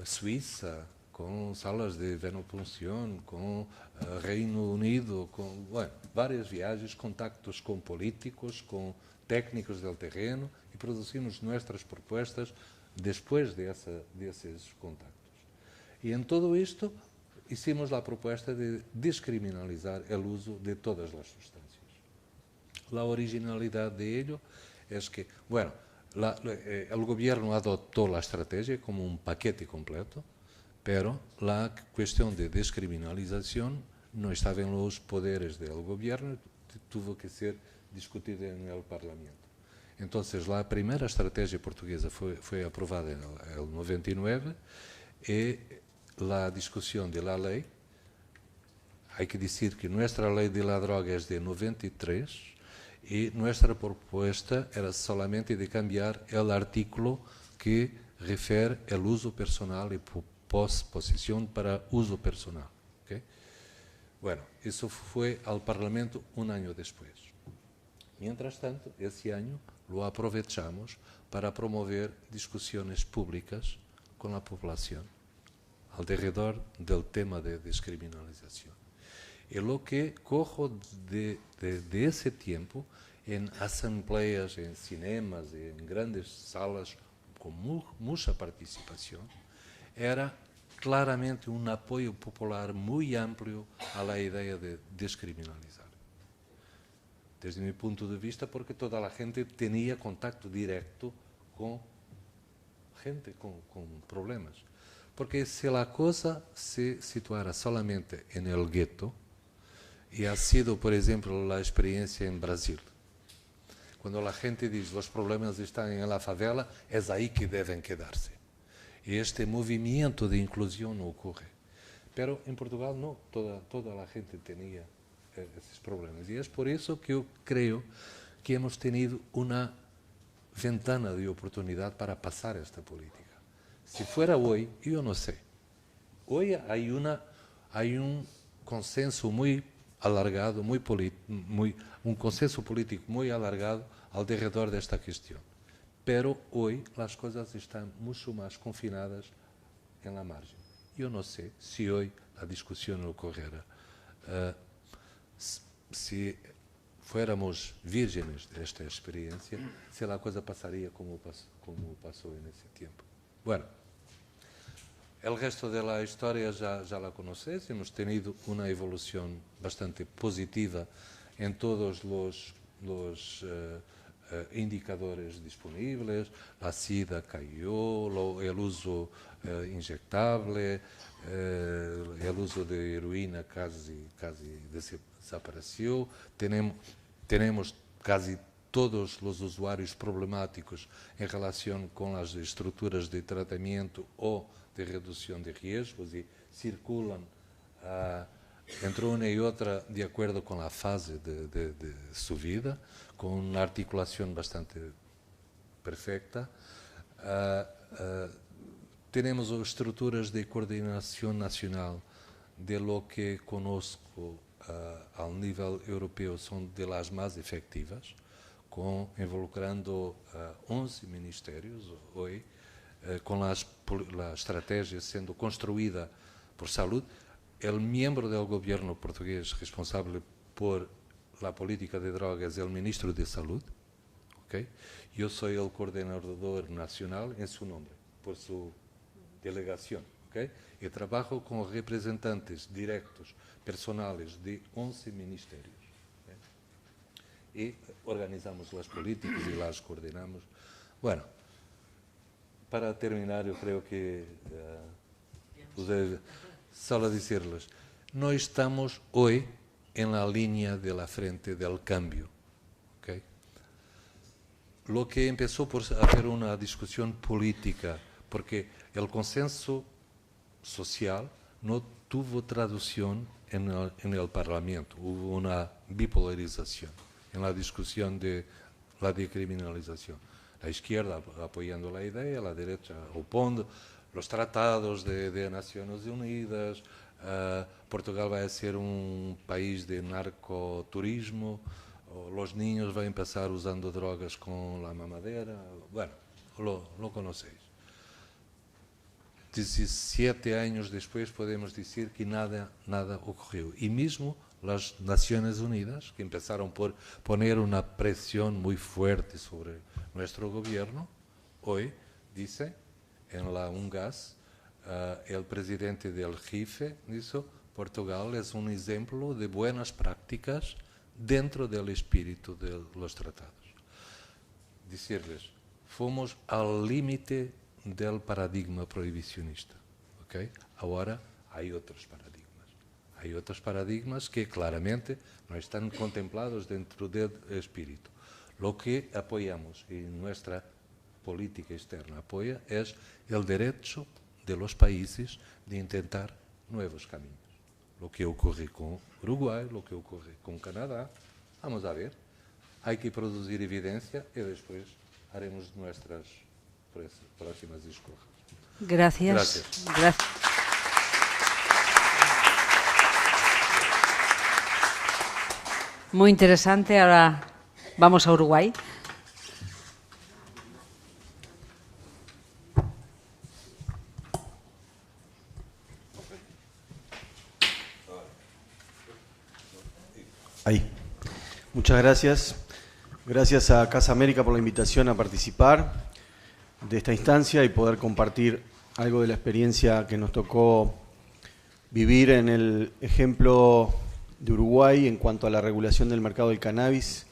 Suiza, con salas de venopunción, con Reino Unido, con varios viajes, contactos con políticos, con técnicos del terreno, y producimos nuestras propuestas después de esos contactos. Y en todo esto hicimos la propuesta de descriminalizar el uso de todas las sustancias. La originalidad de ello es que, el gobierno adoptó la estrategia como un paquete completo, pero la cuestión de descriminalización no estaba en los poderes del gobierno, tuvo que ser discutida en el Parlamento. Entonces, la primera estrategia portuguesa fue aprobada en el 99 y la discusión de la ley, hay que decir que nuestra ley de la droga es de 93 y nuestra propuesta era solamente de cambiar el artículo que refiere el uso personal y posesión para uso personal. ¿Okay? Bueno, eso fue al Parlamento un año después. Mientras tanto, ese año lo aprovechamos para promover discusiones públicas con la población alrededor del tema de descriminalización. Y lo que cojo de ese tiempo en asambleas, en cinemas, en grandes salas con mucha participación, era claramente un apoyo popular muy amplio a la idea de descriminalizar. Desde mi punto de vista, porque toda la gente tenía contacto directo con gente con problemas. Porque si la cosa se situara solamente en el gueto, y ha sido, por ejemplo, la experiencia en Brasil, cuando la gente dice los problemas están en la favela, es ahí que deben quedarse. Y este movimiento de inclusión ocurre. Pero en Portugal no, toda la gente tenía esos problemas. Y es por eso que yo creo que hemos tenido una ventana de oportunidad para pasar esta política. Si fuera hoy, yo no sé. Hoy hay un consenso muy alargado, un consenso político muy alargado alrededor de esta cuestión. Pero hoy las cosas están mucho más confinadas en la margen. Yo no sé si hoy la discusión ocurriera. Si fuéramos vírgenes de esta experiencia, si la cosa pasaría como pasó en ese tiempo. Bueno, el resto de la historia ya la conocéis. Hemos tenido una evolución bastante positiva en todos los indicadores disponibles. La SIDA cayó, el uso inyectable, el uso de heroína casi desapareció. Tenemos casi todos los usuarios problemáticos en relación con las estructuras de tratamiento o de reducción de riesgos y circulan entre una y otra de acuerdo con la fase de su vida, con una articulación bastante perfecta. Tenemos estructuras de coordinación nacional de lo que conozco al nivel europeo son de las más efectivas, involucrando 11 ministerios hoy, con la estrategia siendo construida por salud. El miembro del gobierno portugués responsable por la política de drogas es el ministro de Salud. ¿Okay? Yo soy el coordinador nacional en su nombre, por su delegación. ¿Okay? Y trabajo con representantes directos, personales de 11 ministerios. ¿Okay? Y organizamos las políticas y las coordinamos. Bueno, para terminar, yo creo que solo decirles, no estamos hoy en la línea de la frente del cambio. ¿Okay? Lo que empezó por hacer una discusión política, porque el consenso social no tuvo traducción en el Parlamento, hubo una bipolarización en la discusión de la decriminalización. La izquierda apoyando la idea, la derecha oponiendo, los tratados de Naciones Unidas, Portugal va a ser un país de narcoturismo, los niños van a empezar usando drogas con la mamadera, bueno, lo conocéis. 17 años después podemos decir que nada ocurrió. Y mismo las Naciones Unidas, que empezaron por poner una presión muy fuerte sobre nuestro gobierno, hoy dice en la UNGAS, el presidente del GIFE dijo, Portugal es un ejemplo de buenas prácticas dentro del espíritu de los tratados. Decirles, fuimos al límite del paradigma prohibicionista. ¿Okay? Ahora hay otros paradigmas. Hay otros paradigmas que claramente no están contemplados dentro del espíritu. Lo que apoyamos y nuestra política externa apoya es el derecho de los países de intentar nuevos caminos. Lo que ocurre con Uruguay, lo que ocurre con Canadá, vamos a ver. Hay que producir evidencia y después haremos nuestras próximas discursos. Gracias. Gracias. Muy interesante. Ahora vamos a Uruguay. Ahí. Muchas gracias. Gracias a Casa América por la invitación a participar de esta instancia y poder compartir algo de la experiencia que nos tocó vivir en el ejemplo de Uruguay en cuanto a la regulación del mercado del cannabis.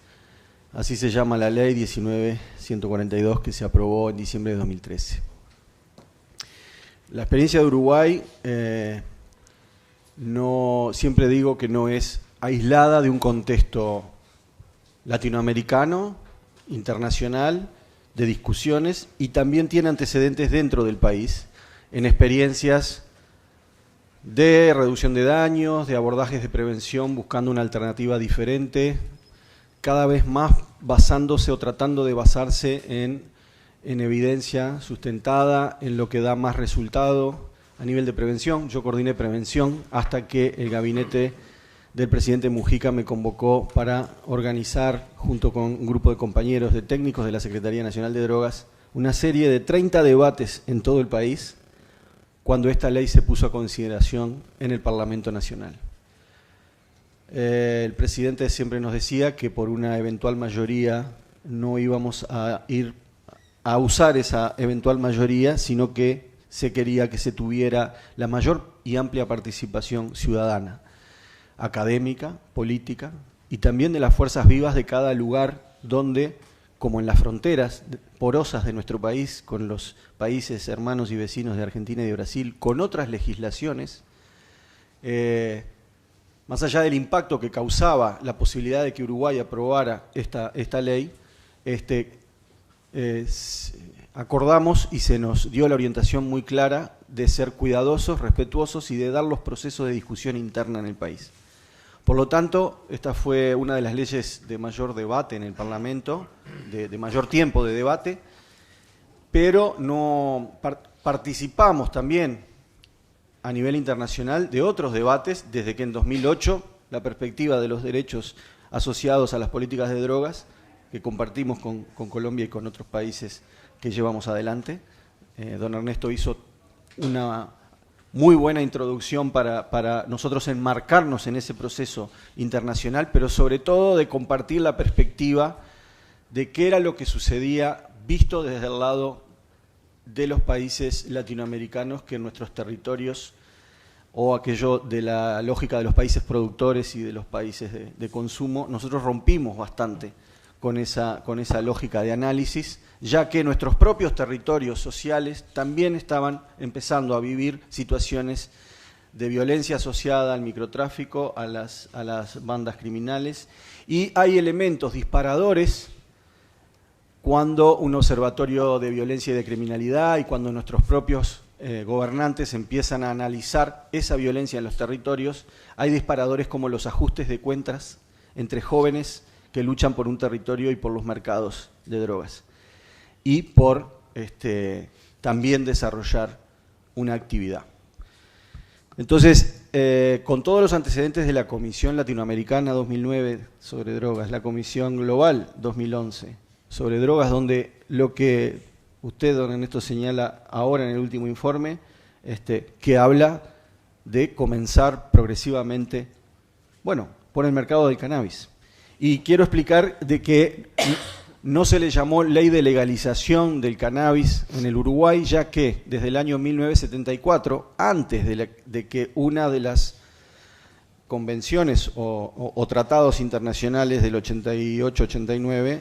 Así se llama la ley 19.142 que se aprobó en diciembre de 2013. La experiencia de Uruguay, siempre digo que no es aislada de un contexto latinoamericano, internacional, de discusiones, y también tiene antecedentes dentro del país, en experiencias de reducción de daños, de abordajes de prevención, buscando una alternativa diferente, cada vez más basándose o tratando de basarse en evidencia sustentada, en lo que da más resultado a nivel de prevención. Yo coordiné prevención hasta que el gabinete del presidente Mujica me convocó para organizar, junto con un grupo de compañeros, de técnicos de la Secretaría Nacional de Drogas, una serie de 30 debates en todo el país cuando esta ley se puso a consideración en el Parlamento Nacional. El presidente siempre nos decía que por una eventual mayoría no íbamos a ir a usar esa eventual mayoría, sino que se quería que se tuviera la mayor y amplia participación ciudadana, académica, política, y también de las fuerzas vivas de cada lugar donde, como en las fronteras porosas de nuestro país, con los países hermanos y vecinos de Argentina y de Brasil, con otras legislaciones, más allá del impacto que causaba la posibilidad de que Uruguay aprobara esta ley, acordamos y se nos dio la orientación muy clara de ser cuidadosos, respetuosos y de dar los procesos de discusión interna en el país. Por lo tanto, esta fue una de las leyes de mayor debate en el Parlamento, de mayor tiempo de debate, pero no participamos también a nivel internacional de otros debates, desde que en 2008 la perspectiva de los derechos asociados a las políticas de drogas, que compartimos con Colombia y con otros países que llevamos adelante. Don Ernesto hizo una muy buena introducción para nosotros enmarcarnos en ese proceso internacional, pero sobre todo de compartir la perspectiva de qué era lo que sucedía visto desde el lado de los países latinoamericanos, que en nuestros territorios, o aquello de la lógica de los países productores y de los países de consumo, nosotros rompimos bastante con esa lógica de análisis, ya que nuestros propios territorios sociales también estaban empezando a vivir situaciones de violencia asociada al microtráfico, a las bandas criminales, y hay elementos disparadores cuando un observatorio de violencia y de criminalidad y cuando nuestros propios gobernantes empiezan a analizar esa violencia en los territorios, hay disparadores como los ajustes de cuentas entre jóvenes que luchan por un territorio y por los mercados de drogas, y por también desarrollar una actividad. Entonces, con todos los antecedentes de la Comisión Latinoamericana 2009 sobre drogas, la Comisión Global 2011 sobre drogas, donde lo que usted, don Ernesto, señala ahora en el último informe, que habla de comenzar progresivamente, bueno, por el mercado del cannabis. Y quiero explicar de que no se le llamó ley de legalización del cannabis en el Uruguay, ya que desde el año 1974, antes de que una de las convenciones o tratados internacionales del 88-89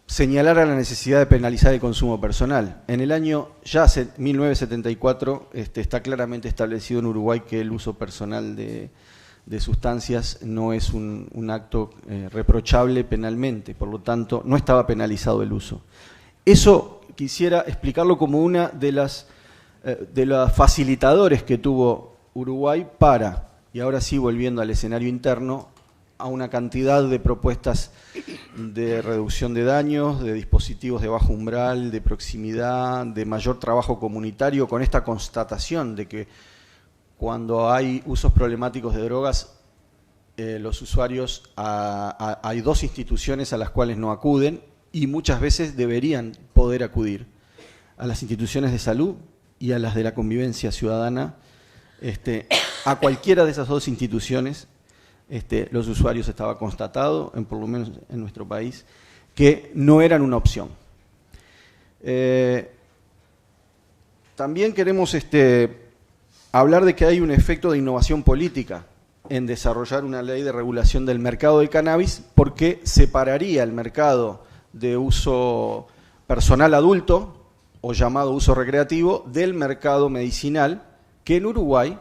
señalara la necesidad de penalizar el consumo personal. En el año 1974 está claramente establecido en Uruguay que el uso personal de sustancias no es un acto reprochable penalmente, por lo tanto no estaba penalizado el uso. Eso quisiera explicarlo como una de los facilitadores que tuvo Uruguay para, y ahora sí volviendo al escenario interno, a una cantidad de propuestas de reducción de daños, de dispositivos de bajo umbral, de proximidad, de mayor trabajo comunitario, con esta constatación de que cuando hay usos problemáticos de drogas, los usuarios, hay dos instituciones a las cuales no acuden y muchas veces deberían poder acudir: a las instituciones de salud y a las de la convivencia ciudadana. A cualquiera de esas dos instituciones, los usuarios estaba constatado, por lo menos en nuestro país, que no eran una opción. También queremos hablar de que hay un efecto de innovación política en desarrollar una ley de regulación del mercado del cannabis, porque separaría el mercado de uso personal adulto, o llamado uso recreativo, del mercado medicinal, que en Uruguay,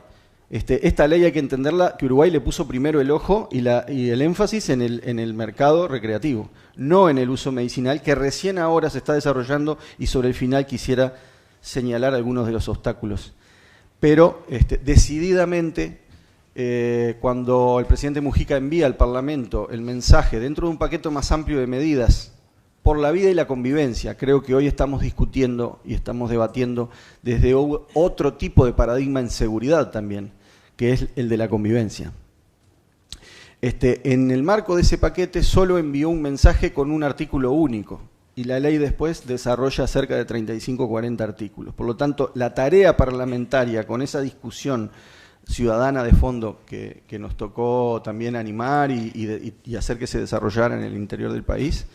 esta ley hay que entenderla, que Uruguay le puso primero el ojo y el énfasis en el mercado recreativo, no en el uso medicinal, que recién ahora se está desarrollando, y sobre el final quisiera señalar algunos de los obstáculos. Pero decididamente, cuando el presidente Mujica envía al Parlamento el mensaje dentro de un paquete más amplio de medidas por la vida y la convivencia, creo que hoy estamos discutiendo y estamos debatiendo desde otro tipo de paradigma en seguridad también, que es el de la convivencia. En el marco de ese paquete solo envió un mensaje con un artículo único, y la ley después desarrolla cerca de 35 o 40 artículos. Por lo tanto, la tarea parlamentaria con esa discusión ciudadana de fondo que nos tocó también animar y hacer que se desarrollara en el interior del país,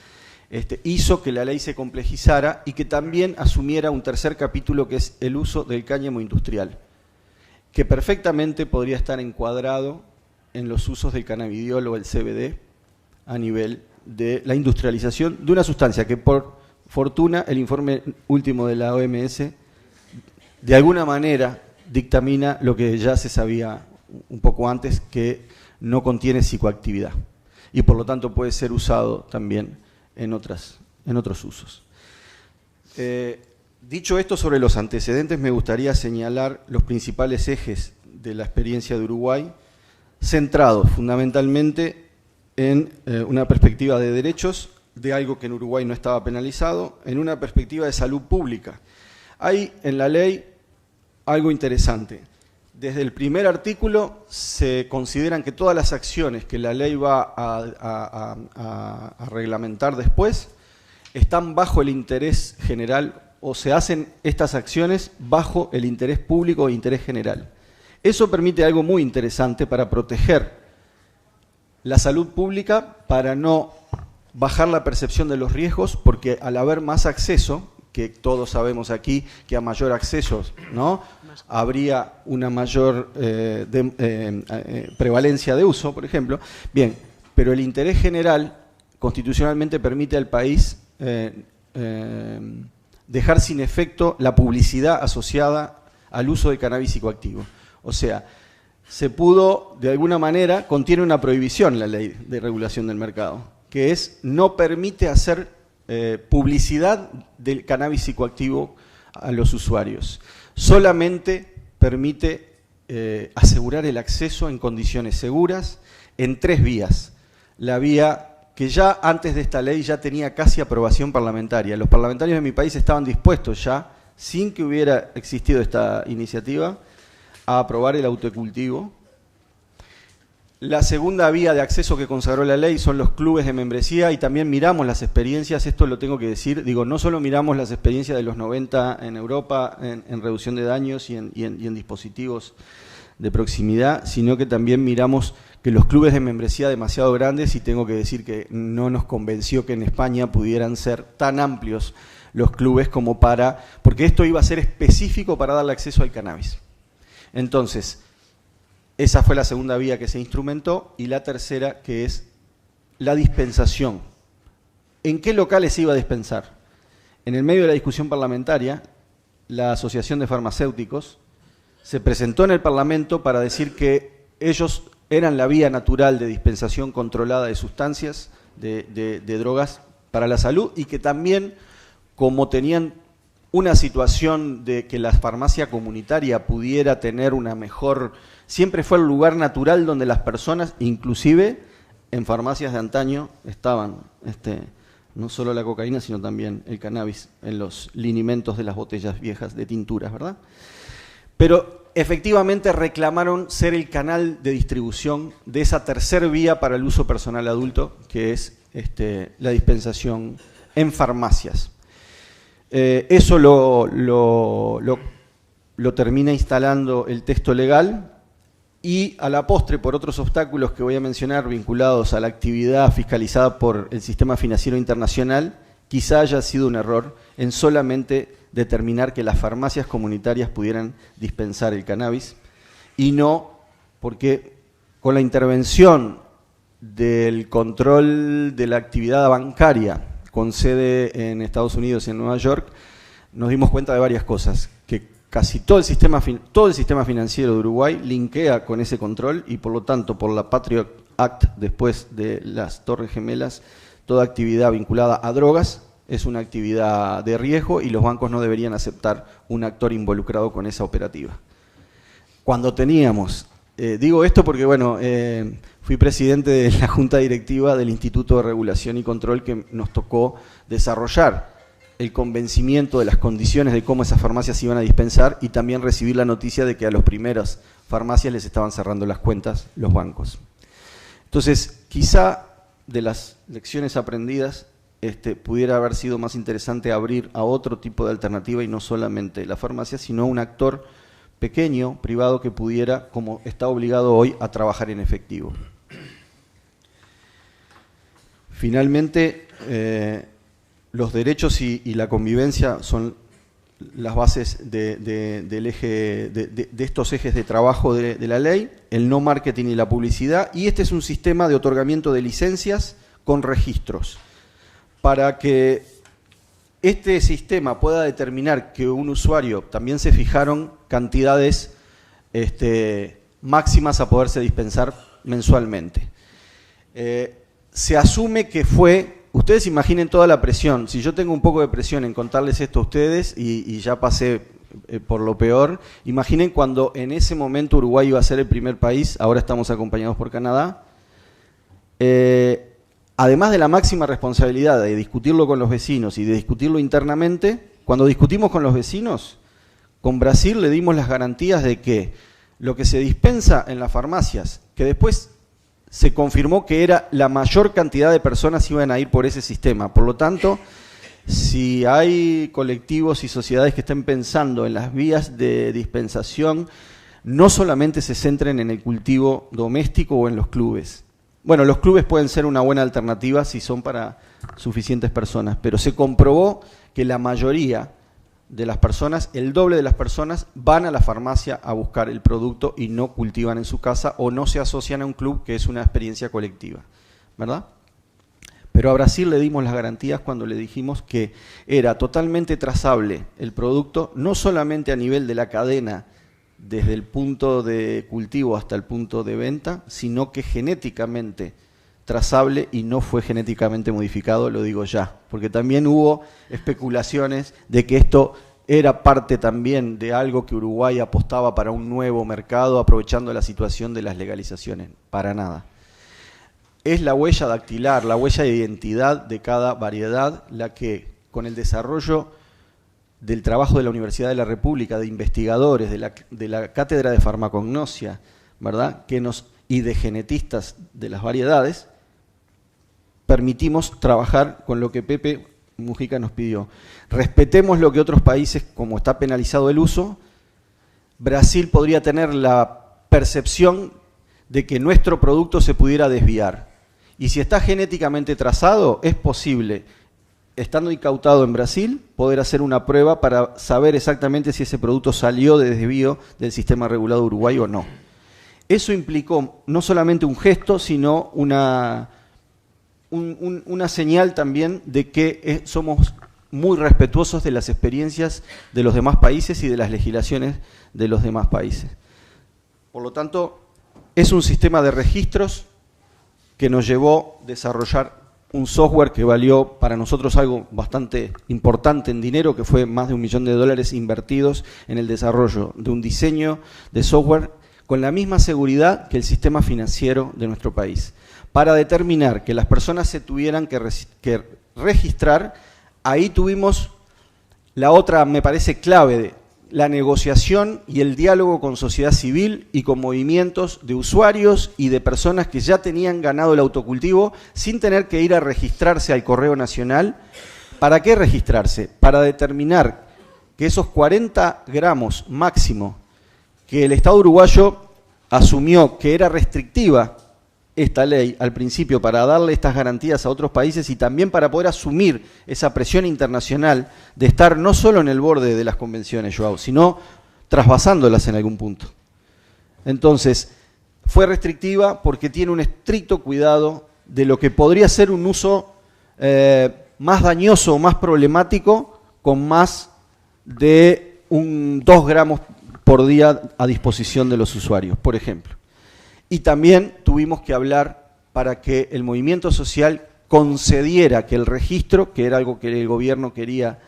hizo que la ley se complejizara y que también asumiera un tercer capítulo, que es el uso del cáñamo industrial, que perfectamente podría estar encuadrado en los usos del cannabidiol o el CBD a nivel de la industrialización de una sustancia que, por fortuna, el informe último de la OMS de alguna manera dictamina lo que ya se sabía un poco antes, que no contiene psicoactividad y por lo tanto puede ser usado también en otros usos. Dicho esto sobre los antecedentes, me gustaría señalar los principales ejes de la experiencia de Uruguay, centrados fundamentalmente en una perspectiva de derechos, de algo que en Uruguay no estaba penalizado, en una perspectiva de salud pública. Hay en la ley algo interesante. Desde el primer artículo se consideran que todas las acciones que la ley va a reglamentar después están bajo el interés general, o se hacen estas acciones bajo el interés público e interés general. Eso permite algo muy interesante para proteger la salud pública, para no bajar la percepción de los riesgos, porque al haber más acceso, que todos sabemos aquí que a mayor acceso, ¿no?, habría una mayor prevalencia de uso, por ejemplo. Bien, pero el interés general constitucionalmente permite al país dejar sin efecto la publicidad asociada al uso de cannabis psicoactivo. O sea, se pudo, de alguna manera, contiene una prohibición la ley de regulación del mercado, que es no permite hacer publicidad del cannabis psicoactivo a los usuarios. Solamente permite asegurar el acceso en condiciones seguras en 3 vías. La vía que ya antes de esta ley ya tenía casi aprobación parlamentaria. Los parlamentarios de mi país estaban dispuestos ya, sin que hubiera existido esta iniciativa, a aprobar el autocultivo. La segunda vía de acceso que consagró la ley son los clubes de membresía, y también miramos las experiencias, esto lo tengo que decir, digo, no solo miramos las experiencias de los 90 en Europa en reducción de daños y en dispositivos de proximidad, sino que también miramos que los clubes de membresía demasiado grandes, y tengo que decir que no nos convenció que en España pudieran ser tan amplios los clubes como para, porque esto iba a ser específico para darle acceso al cannabis. Entonces, esa fue la segunda vía que se instrumentó, y la tercera, que es la dispensación. ¿En qué locales se iba a dispensar? En el medio de la discusión parlamentaria, la Asociación de Farmacéuticos se presentó en el Parlamento para decir que ellos eran la vía natural de dispensación controlada de sustancias, de drogas para la salud, y que también, como tenían una situación de que la farmacia comunitaria pudiera tener una mejor, siempre fue el lugar natural donde las personas, inclusive en farmacias de antaño, estaban no solo la cocaína, sino también el cannabis en los linimentos de las botellas viejas de tinturas, ¿verdad? Pero efectivamente reclamaron ser el canal de distribución de esa tercer vía para el uso personal adulto, que es la dispensación en farmacias. Eso lo termina instalando el texto legal, y a la postre, por otros obstáculos que voy a mencionar vinculados a la actividad fiscalizada por el sistema financiero internacional, quizá haya sido un error en solamente determinar que las farmacias comunitarias pudieran dispensar el cannabis, y no porque con la intervención del control de la actividad bancaria con sede en Estados Unidos y en Nueva York, nos dimos cuenta de varias cosas, que casi todo el sistema financiero de Uruguay linkea con ese control, y por lo tanto, por la Patriot Act, después de las Torres Gemelas, toda actividad vinculada a drogas es una actividad de riesgo, y los bancos no deberían aceptar un actor involucrado con esa operativa. Cuando teníamos, digo esto porque, bueno, fui presidente de la Junta Directiva del Instituto de Regulación y Control, que nos tocó desarrollar el convencimiento de las condiciones de cómo esas farmacias iban a dispensar, y también recibir la noticia de que a las primeras farmacias les estaban cerrando las cuentas los bancos. Entonces, quizá de las lecciones aprendidas, pudiera haber sido más interesante abrir a otro tipo de alternativa, y no solamente la farmacia, sino un actor pequeño, privado, que pudiera, como está obligado hoy, a trabajar en efectivo. Finalmente, los derechos y la convivencia son las bases del eje, de estos ejes de trabajo de la ley, el no marketing y la publicidad, y este es un sistema de otorgamiento de licencias con registros. Para que este sistema pueda determinar que un usuario, también se fijaron cantidades máximas a poderse dispensar mensualmente. Se asume que fue, ustedes imaginen toda la presión, si yo tengo un poco de presión en contarles esto a ustedes, y ya pasé por lo peor, imaginen cuando en ese momento Uruguay iba a ser el primer país, ahora estamos acompañados por Canadá, además de la máxima responsabilidad de discutirlo con los vecinos y de discutirlo internamente, cuando discutimos con los vecinos, con Brasil le dimos las garantías de que lo que se dispensa en las farmacias, que después se confirmó que era la mayor cantidad de personas iban a ir por ese sistema. Por lo tanto, si hay colectivos y sociedades que estén pensando en las vías de dispensación, no solamente se centren en el cultivo doméstico o en los clubes. Bueno, los clubes pueden ser una buena alternativa si son para suficientes personas, pero se comprobó que la mayoría de las personas, el doble de las personas, van a la farmacia a buscar el producto y no cultivan en su casa o no se asocian a un club, que es una experiencia colectiva, ¿verdad? Pero a Brasil le dimos las garantías cuando le dijimos que era totalmente trazable el producto, no solamente a nivel de la cadena, desde el punto de cultivo hasta el punto de venta, sino que genéticamente trazable y no fue genéticamente modificado, lo digo ya, porque también hubo especulaciones de que esto era parte también de algo que Uruguay apostaba para un nuevo mercado, aprovechando la situación de las legalizaciones. Para nada. Es la huella dactilar, la huella de identidad de cada variedad, la que con el desarrollo del trabajo de la Universidad de la República, de investigadores, de la Cátedra de Farmacognosia, ¿verdad?, y de genetistas de las variedades, permitimos trabajar con lo que Pepe Mujica nos pidió. Respetemos lo que otros países, como está penalizado el uso, Brasil podría tener la percepción de que nuestro producto se pudiera desviar. Y si está genéticamente trazado, es posible, estando incautado en Brasil, poder hacer una prueba para saber exactamente si ese producto salió de desvío del sistema regulado Uruguay o no. Eso implicó no solamente un gesto, sino una señal también de que somos muy respetuosos de las experiencias de los demás países y de las legislaciones de los demás países. Por lo tanto, es un sistema de registros que nos llevó a desarrollar un software que valió para nosotros algo bastante importante en dinero, que fue más de $1 millón invertidos en el desarrollo de un diseño de software con la misma seguridad que el sistema financiero de nuestro país, para determinar que las personas se tuvieran que registrar. Ahí tuvimos la otra, me parece, clave de la negociación y el diálogo con sociedad civil y con movimientos de usuarios y de personas que ya tenían ganado el autocultivo sin tener que ir a registrarse al Correo Nacional. ¿Para qué registrarse? Para determinar que esos 40 gramos máximo que el Estado uruguayo asumió que era restrictiva esta ley al principio para darle estas garantías a otros países y también para poder asumir esa presión internacional de estar no solo en el borde de las convenciones, Joao, sino trasvasándolas en algún punto. Entonces, fue restrictiva porque tiene un estricto cuidado de lo que podría ser un uso más dañoso o más problemático con más de 2 gramos por día a disposición de los usuarios, por ejemplo. Y también tuvimos que hablar para que el movimiento social concediera que el registro, que era algo que el gobierno quería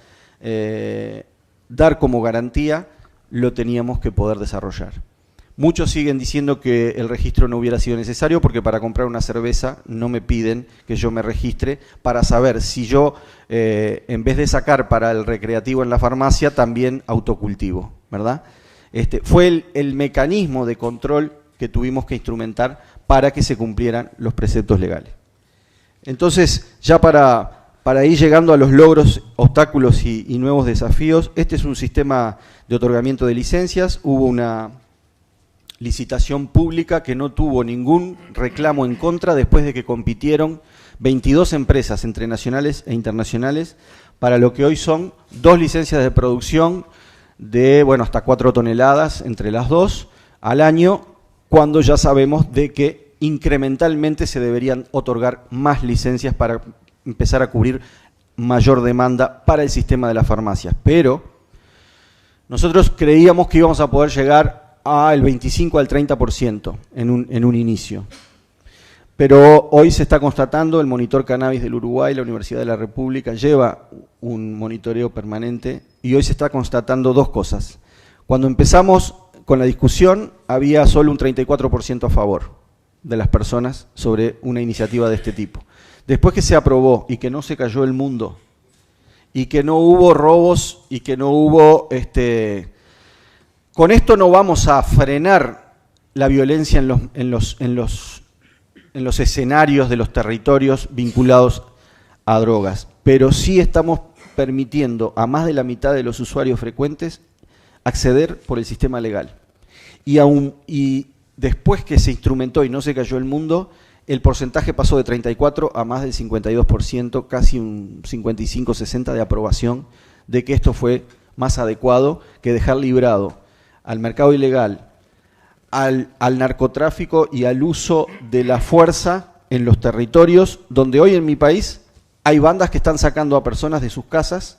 dar como garantía, lo teníamos que poder desarrollar. Muchos siguen diciendo que el registro no hubiera sido necesario porque para comprar una cerveza no me piden que yo me registre para saber si yo, en vez de sacar para el recreativo en la farmacia, también autocultivo, ¿verdad? Fue el mecanismo de control que tuvimos que instrumentar para que se cumplieran los preceptos legales. Entonces, ya para ir llegando a los logros, obstáculos y nuevos desafíos, este es un sistema de otorgamiento de licencias. Hubo una licitación pública que no tuvo ningún reclamo en contra después de que compitieron 22 empresas entre nacionales e internacionales para lo que hoy son 2 licencias de producción de, hasta 4 toneladas entre las dos al año, cuando ya sabemos de que incrementalmente se deberían otorgar más licencias para empezar a cubrir mayor demanda para el sistema de las farmacias. Pero nosotros creíamos que íbamos a poder llegar al 25 al 30% en un inicio. Pero hoy se está constatando, el Monitor Cannabis del Uruguay, la Universidad de la República, lleva un monitoreo permanente y hoy se está constatando 2 cosas. Cuando empezamos con la discusión, había solo un 34% a favor de las personas sobre una iniciativa de este tipo. Después que se aprobó y que no se cayó el mundo, y que no hubo robos, y que no hubo... Con esto no vamos a frenar la violencia en los escenarios de los territorios vinculados a drogas, pero sí estamos permitiendo a más de la mitad de los usuarios frecuentes acceder por el sistema legal. Y después que se instrumentó y no se cayó el mundo, el porcentaje pasó de 34 a más del 52%, casi un 55-60% de aprobación de que esto fue más adecuado que dejar librado al mercado ilegal, al narcotráfico y al uso de la fuerza en los territorios donde hoy en mi país hay bandas que están sacando a personas de sus casas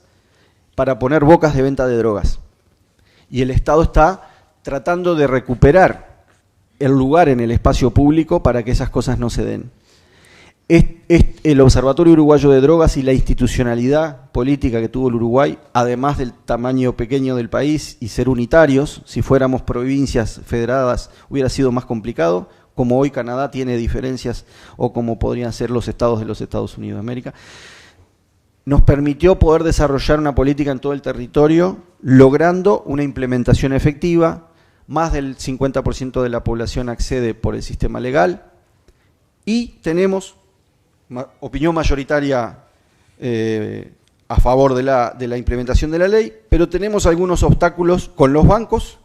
para poner bocas de venta de drogas. Y el Estado está tratando de recuperar el lugar en el espacio público para que esas cosas no se den. El Observatorio Uruguayo de Drogas y la institucionalidad política que tuvo el Uruguay, además del tamaño pequeño del país y ser unitarios, si fuéramos provincias federadas hubiera sido más complicado, como hoy Canadá tiene diferencias o como podrían ser los estados de los Estados Unidos de América, nos permitió poder desarrollar una política en todo el territorio, logrando una implementación efectiva. Más del 50% de la población accede por el sistema legal y tenemos opinión mayoritaria a favor de la implementación de la ley, pero tenemos algunos obstáculos con los bancos,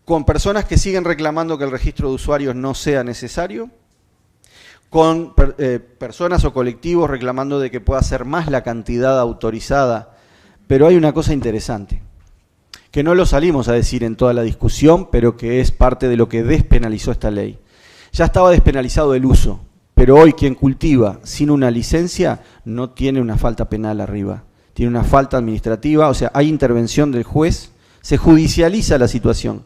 con personas que siguen reclamando que el registro de usuarios no sea necesario, con personas o colectivos reclamando de que pueda ser más la cantidad autorizada. Pero hay una cosa interesante, que no lo salimos a decir en toda la discusión, pero que es parte de lo que despenalizó esta ley. Ya estaba despenalizado el uso, pero hoy quien cultiva sin una licencia no tiene una falta penal arriba, tiene una falta administrativa, o sea, hay intervención del juez, se judicializa la situación,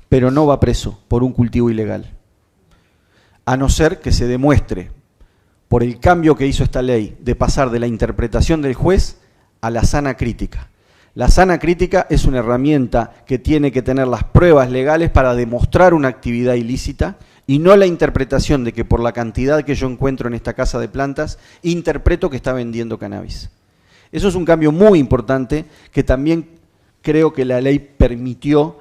pero no va preso por un cultivo ilegal. A no ser que se demuestre, por el cambio que hizo esta ley, de pasar de la interpretación del juez a la sana crítica. La sana crítica es una herramienta que tiene que tener las pruebas legales para demostrar una actividad ilícita y no la interpretación de que por la cantidad que yo encuentro en esta casa de plantas, interpreto que está vendiendo cannabis. Eso es un cambio muy importante que también creo que la ley permitió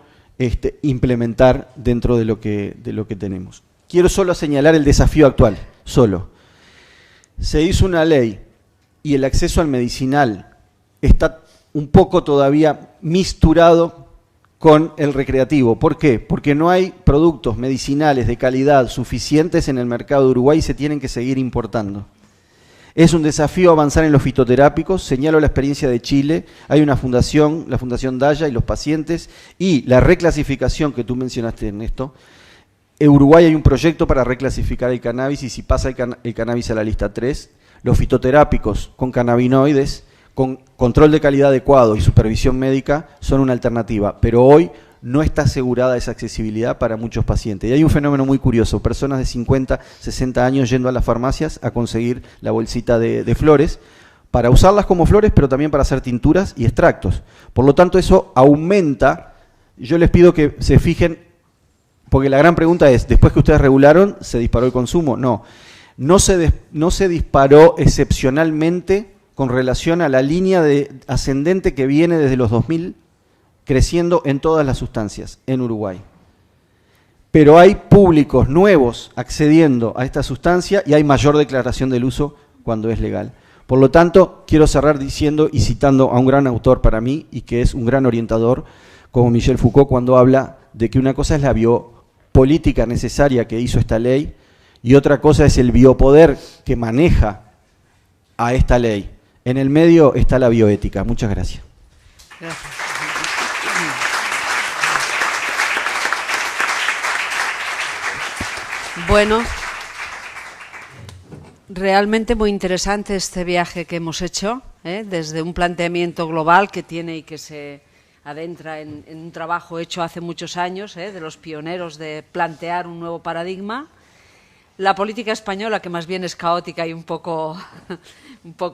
implementar dentro de lo que tenemos. Quiero solo señalar el desafío actual, solo. Se hizo una ley y el acceso al medicinal está un poco todavía misturado con el recreativo. ¿Por qué? Porque no hay productos medicinales de calidad suficientes en el mercado de Uruguay y se tienen que seguir importando. Es un desafío avanzar en los fitoterápicos. Señalo la experiencia de Chile. Hay una fundación, la Fundación Daya y los pacientes, y la reclasificación que tú mencionaste, Ernesto. En Uruguay hay un proyecto para reclasificar el cannabis y si pasa el cannabis a la lista 3, los fitoterápicos con cannabinoides, con control de calidad adecuado y supervisión médica son una alternativa, pero hoy no está asegurada esa accesibilidad para muchos pacientes. Y hay un fenómeno muy curioso, personas de 50, 60 años yendo a las farmacias a conseguir la bolsita de flores, para usarlas como flores, pero también para hacer tinturas y extractos. Por lo tanto, eso aumenta. Yo les pido que se fijen, porque la gran pregunta es, después que ustedes regularon, ¿se disparó el consumo? No se disparó excepcionalmente con relación a la línea ascendente que viene desde los 2000, creciendo en todas las sustancias en Uruguay. Pero hay públicos nuevos accediendo a esta sustancia y hay mayor declaración del uso cuando es legal. Por lo tanto, quiero cerrar diciendo y citando a un gran autor para mí y que es un gran orientador, como Michel Foucault, cuando habla de que una cosa es la biopolítica necesaria que hizo esta ley y otra cosa es el biopoder que maneja a esta ley. En el medio está la bioética. Muchas gracias. Gracias. Bueno, realmente muy interesante este viaje que hemos hecho, desde un planteamiento global que tiene y que se adentra en un trabajo hecho hace muchos años, de los pioneros de plantear un nuevo paradigma. La política española, que más bien es caótica y un poco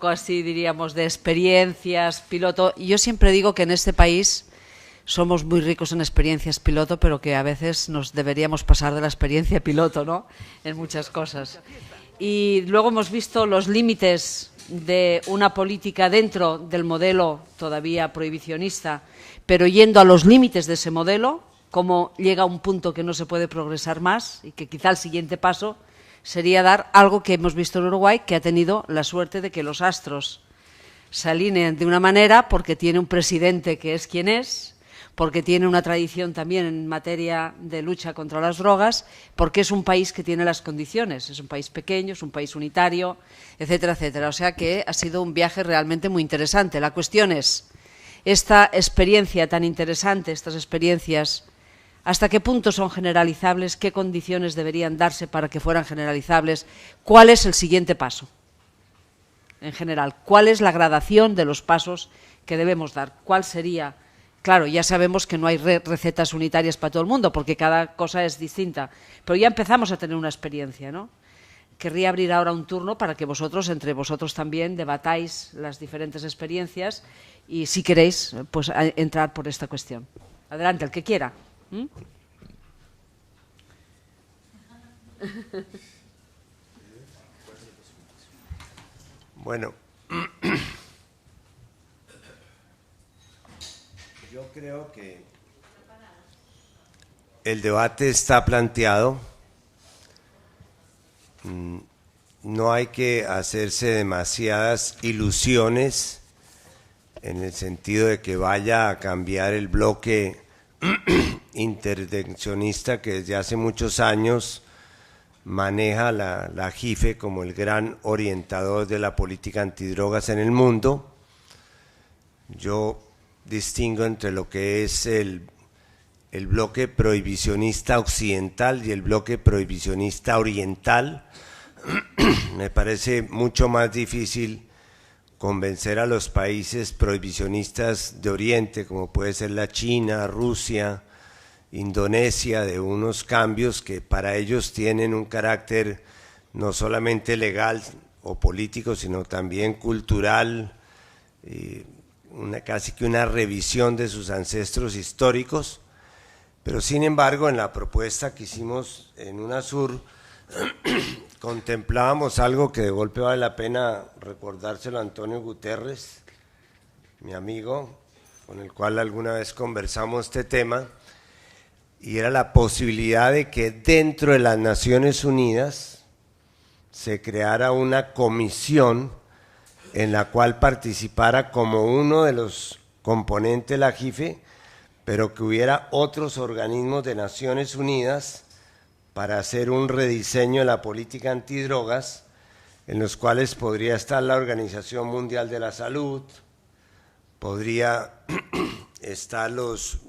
así, diríamos, de experiencias piloto. Y yo siempre digo que en este país somos muy ricos en experiencias piloto, pero que a veces nos deberíamos pasar de la experiencia piloto, ¿no?, en muchas cosas. Y luego hemos visto los límites de una política dentro del modelo todavía prohibicionista, pero yendo a los límites de ese modelo, cómo llega a un punto que no se puede progresar más y que quizá el siguiente paso sería dar algo que hemos visto en Uruguay, que ha tenido la suerte de que los astros se alineen de una manera porque tiene un presidente que es quien es, porque tiene una tradición también en materia de lucha contra las drogas, porque es un país que tiene las condiciones, es un país pequeño, es un país unitario, etcétera, etcétera. O sea que ha sido un viaje realmente muy interesante. La cuestión es, esta experiencia tan interesante, estas experiencias ¿Hasta qué punto son generalizables? ¿Qué condiciones deberían darse para que fueran generalizables? ¿Cuál es el siguiente paso? En general, ¿cuál es la gradación de los pasos que debemos dar? ¿Cuál sería? Claro, ya sabemos que no hay recetas unitarias para todo el mundo, porque cada cosa es distinta, pero ya empezamos a tener una experiencia, ¿no? Querría abrir ahora un turno para que vosotros, entre vosotros también, debatáis las diferentes experiencias y, si queréis, pues entrar por esta cuestión. Adelante, el que quiera. Bueno, yo creo que el debate está planteado. No hay que hacerse demasiadas ilusiones en el sentido de que vaya a cambiar el bloque intervencionista que desde hace muchos años maneja la JIFE como el gran orientador de la política antidrogas en el mundo. Yo distingo entre lo que es el bloque prohibicionista occidental y el bloque prohibicionista oriental. Me parece mucho más difícil convencer a los países prohibicionistas de Oriente, como puede ser la China, Rusia, Indonesia, de unos cambios que para ellos tienen un carácter no solamente legal o político, sino también cultural, casi que una revisión de sus ancestros históricos. Pero sin embargo, en la propuesta que hicimos en UNASUR, contemplábamos algo que de golpe vale la pena recordárselo a Antonio Guterres, mi amigo, con el cual alguna vez conversamos este tema, y era la posibilidad de que dentro de las Naciones Unidas se creara una comisión en la cual participara como uno de los componentes de la JIFE, pero que hubiera otros organismos de Naciones Unidas para hacer un rediseño de la política antidrogas, en los cuales podría estar la Organización Mundial de la Salud, podría estar los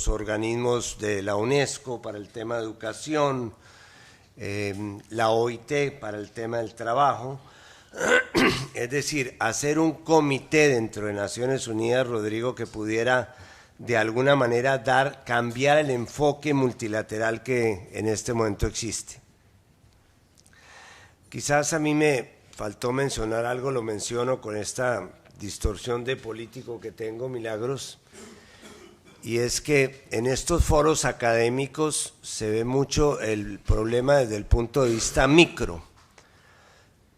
organismos de la UNESCO para el tema de educación, la OIT para el tema del trabajo, es decir, hacer un comité dentro de Naciones Unidas, Rodrigo, que pudiera de alguna manera cambiar el enfoque multilateral que en este momento existe. Quizás a mí me faltó mencionar algo, lo menciono con esta distorsión de político que tengo, Milagros, y es que en estos foros académicos se ve mucho el problema desde el punto de vista micro,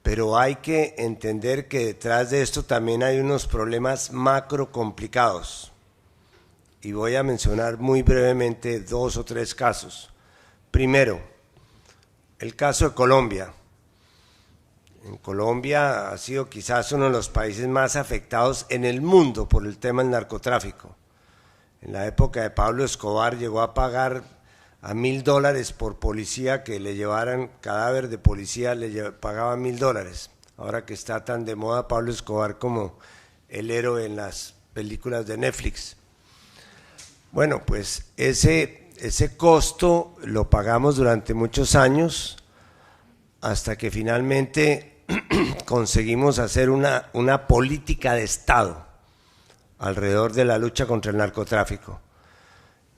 pero hay que entender que detrás de esto también hay unos problemas macro complicados. Y voy a mencionar muy brevemente 2 o 3 casos. Primero, el caso de Colombia. En Colombia ha sido quizás uno de los países más afectados en el mundo por el tema del narcotráfico. En la época de Pablo Escobar llegó a pagar a $1.000 por policía que le llevaran cadáver de policía, pagaban $1.000. Ahora que está tan de moda Pablo Escobar como el héroe en las películas de Netflix. Bueno, pues ese costo lo pagamos durante muchos años hasta que finalmente conseguimos hacer una política de Estado alrededor de la lucha contra el narcotráfico.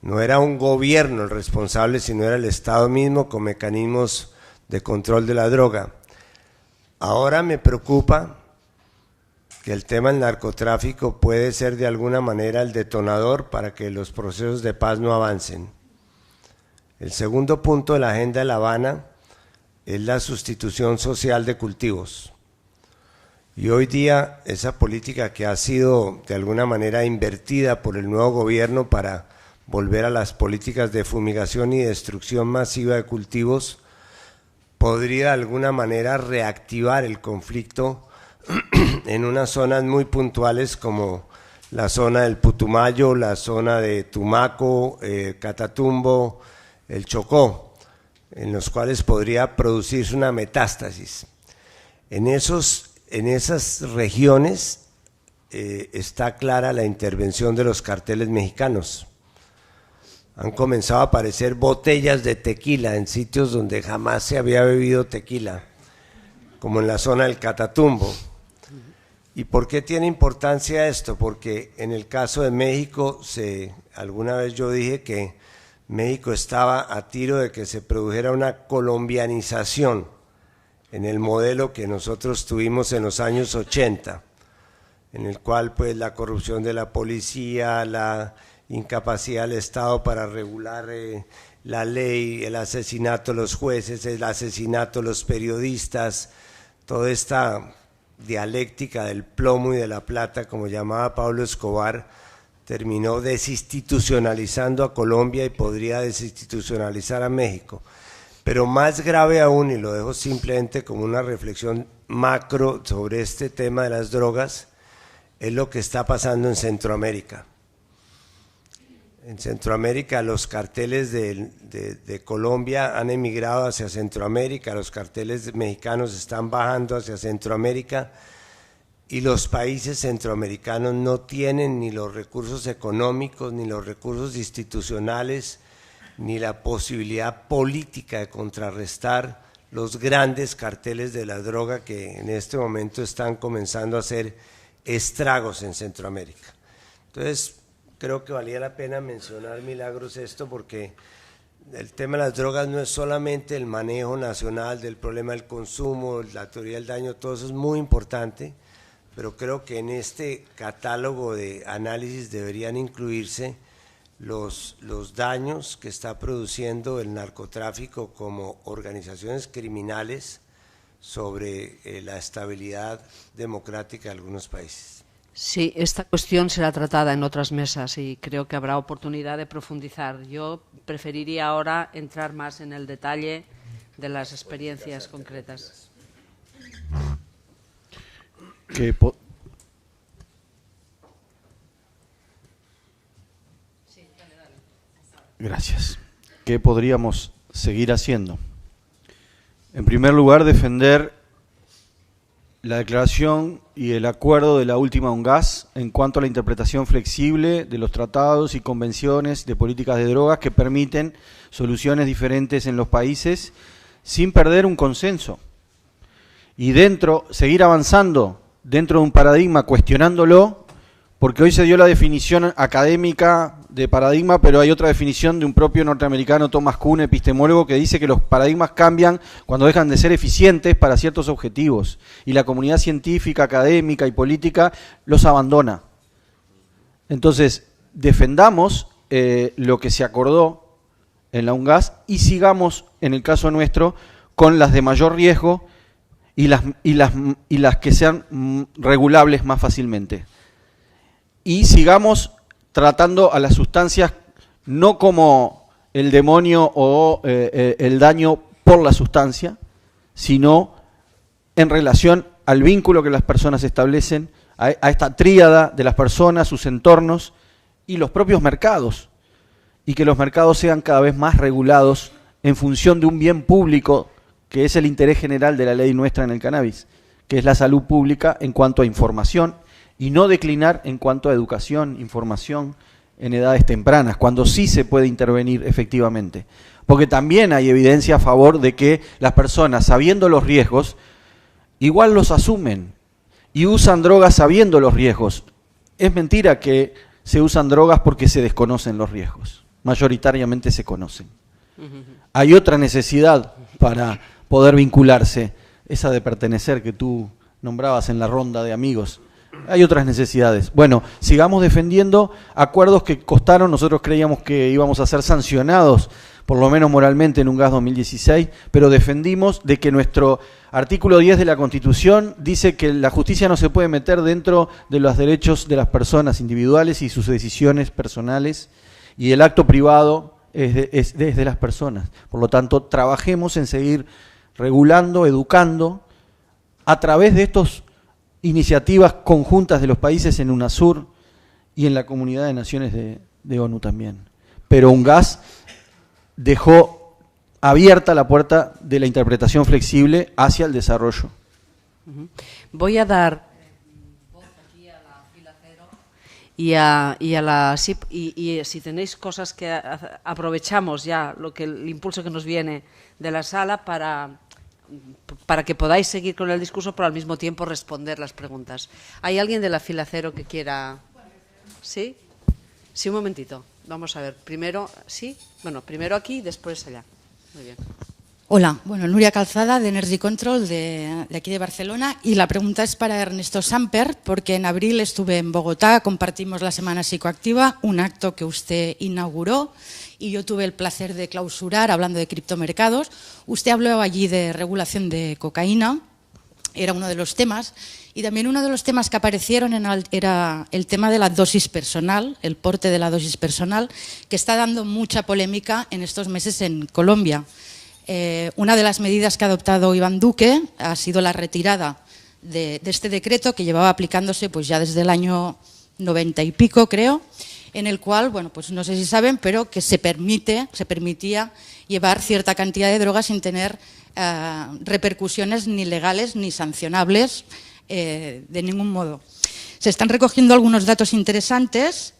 No era un gobierno el responsable, sino era el Estado mismo con mecanismos de control de la droga. Ahora me preocupa que el tema del narcotráfico puede ser de alguna manera el detonador para que los procesos de paz no avancen. El segundo punto de la Agenda de La Habana es la sustitución social de cultivos. Y hoy día esa política que ha sido de alguna manera invertida por el nuevo gobierno para volver a las políticas de fumigación y destrucción masiva de cultivos podría de alguna manera reactivar el conflicto en unas zonas muy puntuales como la zona del Putumayo, la zona de Tumaco, Catatumbo, el Chocó, en los cuales podría producirse una metástasis. En esas regiones está clara la intervención de los carteles mexicanos. Han comenzado a aparecer botellas de tequila en sitios donde jamás se había bebido tequila, como en la zona del Catatumbo. ¿Y por qué tiene importancia esto? Porque en el caso de México, alguna vez yo dije que México estaba a tiro de que se produjera una colombianización en el modelo que nosotros tuvimos en los años 80, en el cual pues la corrupción de la policía, la incapacidad del Estado para regular la ley, el asesinato de los jueces, el asesinato de los periodistas, toda esta dialéctica del plomo y de la plata, como llamaba Pablo Escobar, terminó desinstitucionalizando a Colombia y podría desinstitucionalizar a México. Pero más grave aún, y lo dejo simplemente como una reflexión macro sobre este tema de las drogas, es lo que está pasando en Centroamérica. En Centroamérica los carteles de Colombia han emigrado hacia Centroamérica, los carteles mexicanos están bajando hacia Centroamérica y los países centroamericanos no tienen ni los recursos económicos, ni los recursos institucionales, ni la posibilidad política de contrarrestar los grandes carteles de la droga que en este momento están comenzando a hacer estragos en Centroamérica. Entonces, creo que valía la pena mencionar, Milagros, esto porque el tema de las drogas no es solamente el manejo nacional del problema del consumo, la teoría del daño, todo eso es muy importante, pero creo que en este catálogo de análisis deberían incluirse los daños que está produciendo el narcotráfico como organizaciones criminales sobre la estabilidad democrática de algunos países. Sí, esta cuestión será tratada en otras mesas y creo que habrá oportunidad de profundizar. Yo preferiría ahora entrar más en el detalle de las experiencias concretas. Gracias. ¿Qué podríamos seguir haciendo? En primer lugar, defender la declaración y el acuerdo de la última UNGAS en cuanto a la interpretación flexible de los tratados y convenciones de políticas de drogas que permiten soluciones diferentes en los países sin perder un consenso. Y seguir avanzando dentro de un paradigma, cuestionándolo, porque hoy se dio la definición académica de paradigma, pero hay otra definición de un propio norteamericano, Thomas Kuhn, epistemólogo, que dice que los paradigmas cambian cuando dejan de ser eficientes para ciertos objetivos, y la comunidad científica, académica y política los abandona. Entonces, defendamos lo que se acordó en la UNGAS y sigamos, en el caso nuestro, con las de mayor riesgo y las que sean regulables más fácilmente. Y sigamos tratando a las sustancias no como el demonio o el daño por la sustancia, sino en relación al vínculo que las personas establecen, a esta tríada de las personas, sus entornos y los propios mercados, y que los mercados sean cada vez más regulados en función de un bien público que es el interés general de la ley nuestra en el cannabis, que es la salud pública en cuanto a información, y no declinar en cuanto a educación, información en edades tempranas, cuando sí se puede intervenir efectivamente. Porque también hay evidencia a favor de que las personas, sabiendo los riesgos, igual los asumen y usan drogas sabiendo los riesgos. Es mentira que se usan drogas porque se desconocen los riesgos, mayoritariamente se conocen. Hay otra necesidad para poder vincularse, esa de pertenecer que tú nombrabas en la ronda de amigos. Hay otras necesidades. Bueno, sigamos defendiendo acuerdos que costaron, nosotros creíamos que íbamos a ser sancionados, por lo menos moralmente, en un GAS 2016, pero defendimos de que nuestro artículo 10 de la Constitución dice que la justicia no se puede meter dentro de los derechos de las personas individuales y sus decisiones personales, y el acto privado es de las personas. Por lo tanto, trabajemos en seguir regulando, educando, a través de estos iniciativas conjuntas de los países en UNASUR y en la Comunidad de Naciones de ONU también. Pero UNGAS dejó abierta la puerta de la interpretación flexible hacia el desarrollo. Voy a dar voz aquí a la fila cero y a la SIP, y si tenéis cosas que aprovechamos ya el impulso que nos viene de la sala para que podáis seguir con el discurso, pero al mismo tiempo responder las preguntas. ¿Hay alguien de la fila cero que quiera? ¿Sí? Sí, un momentito. Vamos a ver. Primero, sí. Bueno, primero aquí y después allá. Muy bien. Hola, bueno, Nuria Calzada de Energy Control de aquí de Barcelona, y la pregunta es para Ernesto Samper, porque en abril estuve en Bogotá, compartimos la Semana Psicoactiva, un acto que usted inauguró y yo tuve el placer de clausurar hablando de criptomercados. Usted habló allí de regulación de cocaína, era uno de los temas, y también uno de los temas que aparecieron era el tema de la dosis personal, el porte de la dosis personal, que está dando mucha polémica en estos meses en Colombia. Una de las medidas que ha adoptado Iván Duque ha sido la retirada de este decreto que llevaba aplicándose pues ya desde el año 90 y pico, creo, en el cual, bueno, pues no sé si saben, pero que se permitía llevar cierta cantidad de drogas sin tener repercusiones ni legales ni sancionables de ningún modo. Se están recogiendo algunos datos interesantes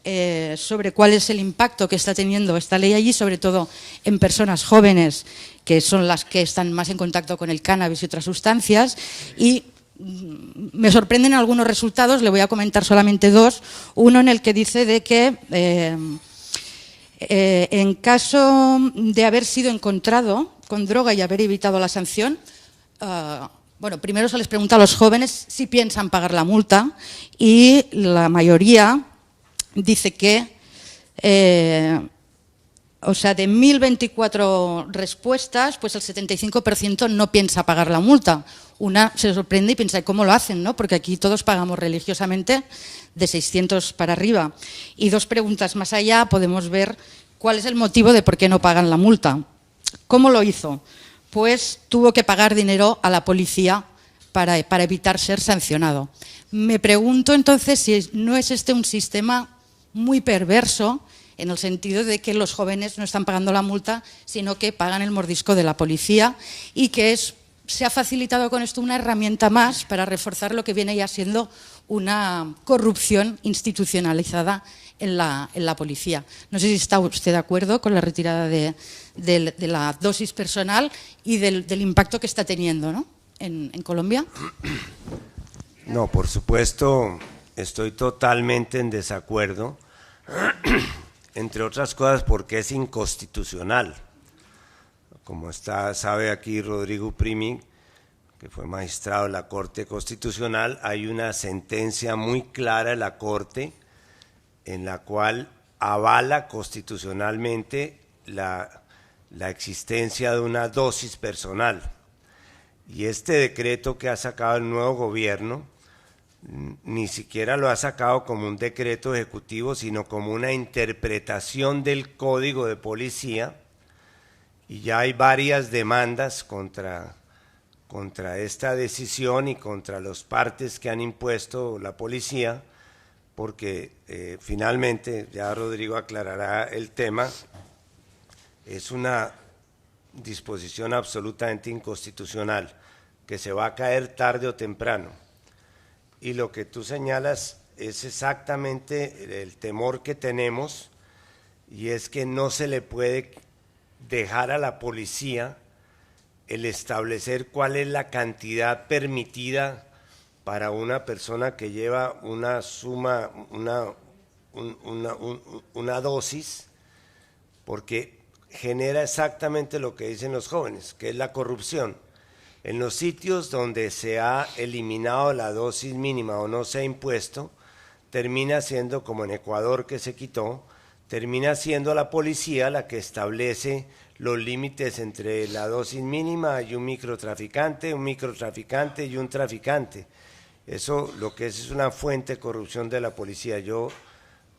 sobre cuál es el impacto que está teniendo esta ley allí, sobre todo en personas jóvenes, que son las que están más en contacto con el cannabis y otras sustancias, y me sorprenden algunos resultados, le voy a comentar solamente dos. Uno en el que dice de que en caso de haber sido encontrado con droga y haber evitado la sanción, bueno, primero se les pregunta a los jóvenes si piensan pagar la multa, y la mayoría dice que, o sea, de 1.024 respuestas, pues el 75% no piensa pagar la multa. Una se sorprende y piensa, ¿cómo lo hacen?, ¿no? Porque aquí todos pagamos religiosamente de 600 para arriba. Y dos preguntas más allá podemos ver cuál es el motivo de por qué no pagan la multa. ¿Cómo lo hizo? Pues tuvo que pagar dinero a la policía para evitar ser sancionado. Me pregunto entonces si no es este un sistema muy perverso, en el sentido de que los jóvenes no están pagando la multa, sino que pagan el mordisco de la policía, y que se ha facilitado con esto una herramienta más para reforzar lo que viene ya siendo una corrupción institucionalizada en la policía. No sé si está usted de acuerdo con la retirada de la dosis personal y del impacto que está teniendo, ¿no?, en Colombia. No, por supuesto, estoy totalmente en desacuerdo, entre otras cosas porque es inconstitucional. Como sabe aquí Rodrigo Primi, que fue magistrado de la Corte Constitucional, hay una sentencia muy clara de la Corte en la cual avala constitucionalmente la existencia de una dosis personal. Y este decreto que ha sacado el nuevo gobierno ni siquiera lo ha sacado como un decreto ejecutivo, sino como una interpretación del Código de Policía, y ya hay varias demandas contra esta decisión y contra los partes que han impuesto la policía, porque finalmente, ya Rodrigo aclarará el tema, es una disposición absolutamente inconstitucional que se va a caer tarde o temprano. Y lo que tú señalas es exactamente el temor que tenemos, y es que no se le puede dejar a la policía el establecer cuál es la cantidad permitida para una persona que lleva una suma, una dosis, porque genera exactamente lo que dicen los jóvenes, que es la corrupción. En los sitios donde se ha eliminado la dosis mínima o no se ha impuesto, termina siendo, como en Ecuador que se quitó, termina siendo la policía la que establece los límites entre la dosis mínima y un microtraficante y un traficante. Eso lo que es una fuente de corrupción de la policía. Yo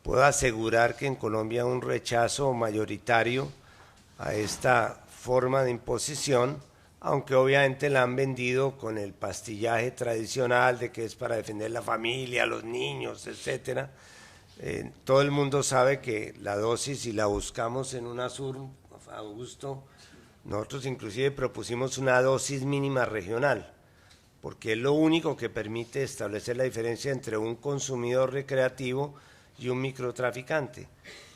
puedo asegurar que en Colombia hay un rechazo mayoritario a esta forma de imposición, aunque obviamente la han vendido con el pastillaje tradicional de que es para defender la familia, los niños, etcétera. Todo el mundo sabe que la dosis, si la buscamos en UNASUR, Augusto, nosotros inclusive propusimos una dosis mínima regional, porque es lo único que permite establecer la diferencia entre un consumidor recreativo y un microtraficante.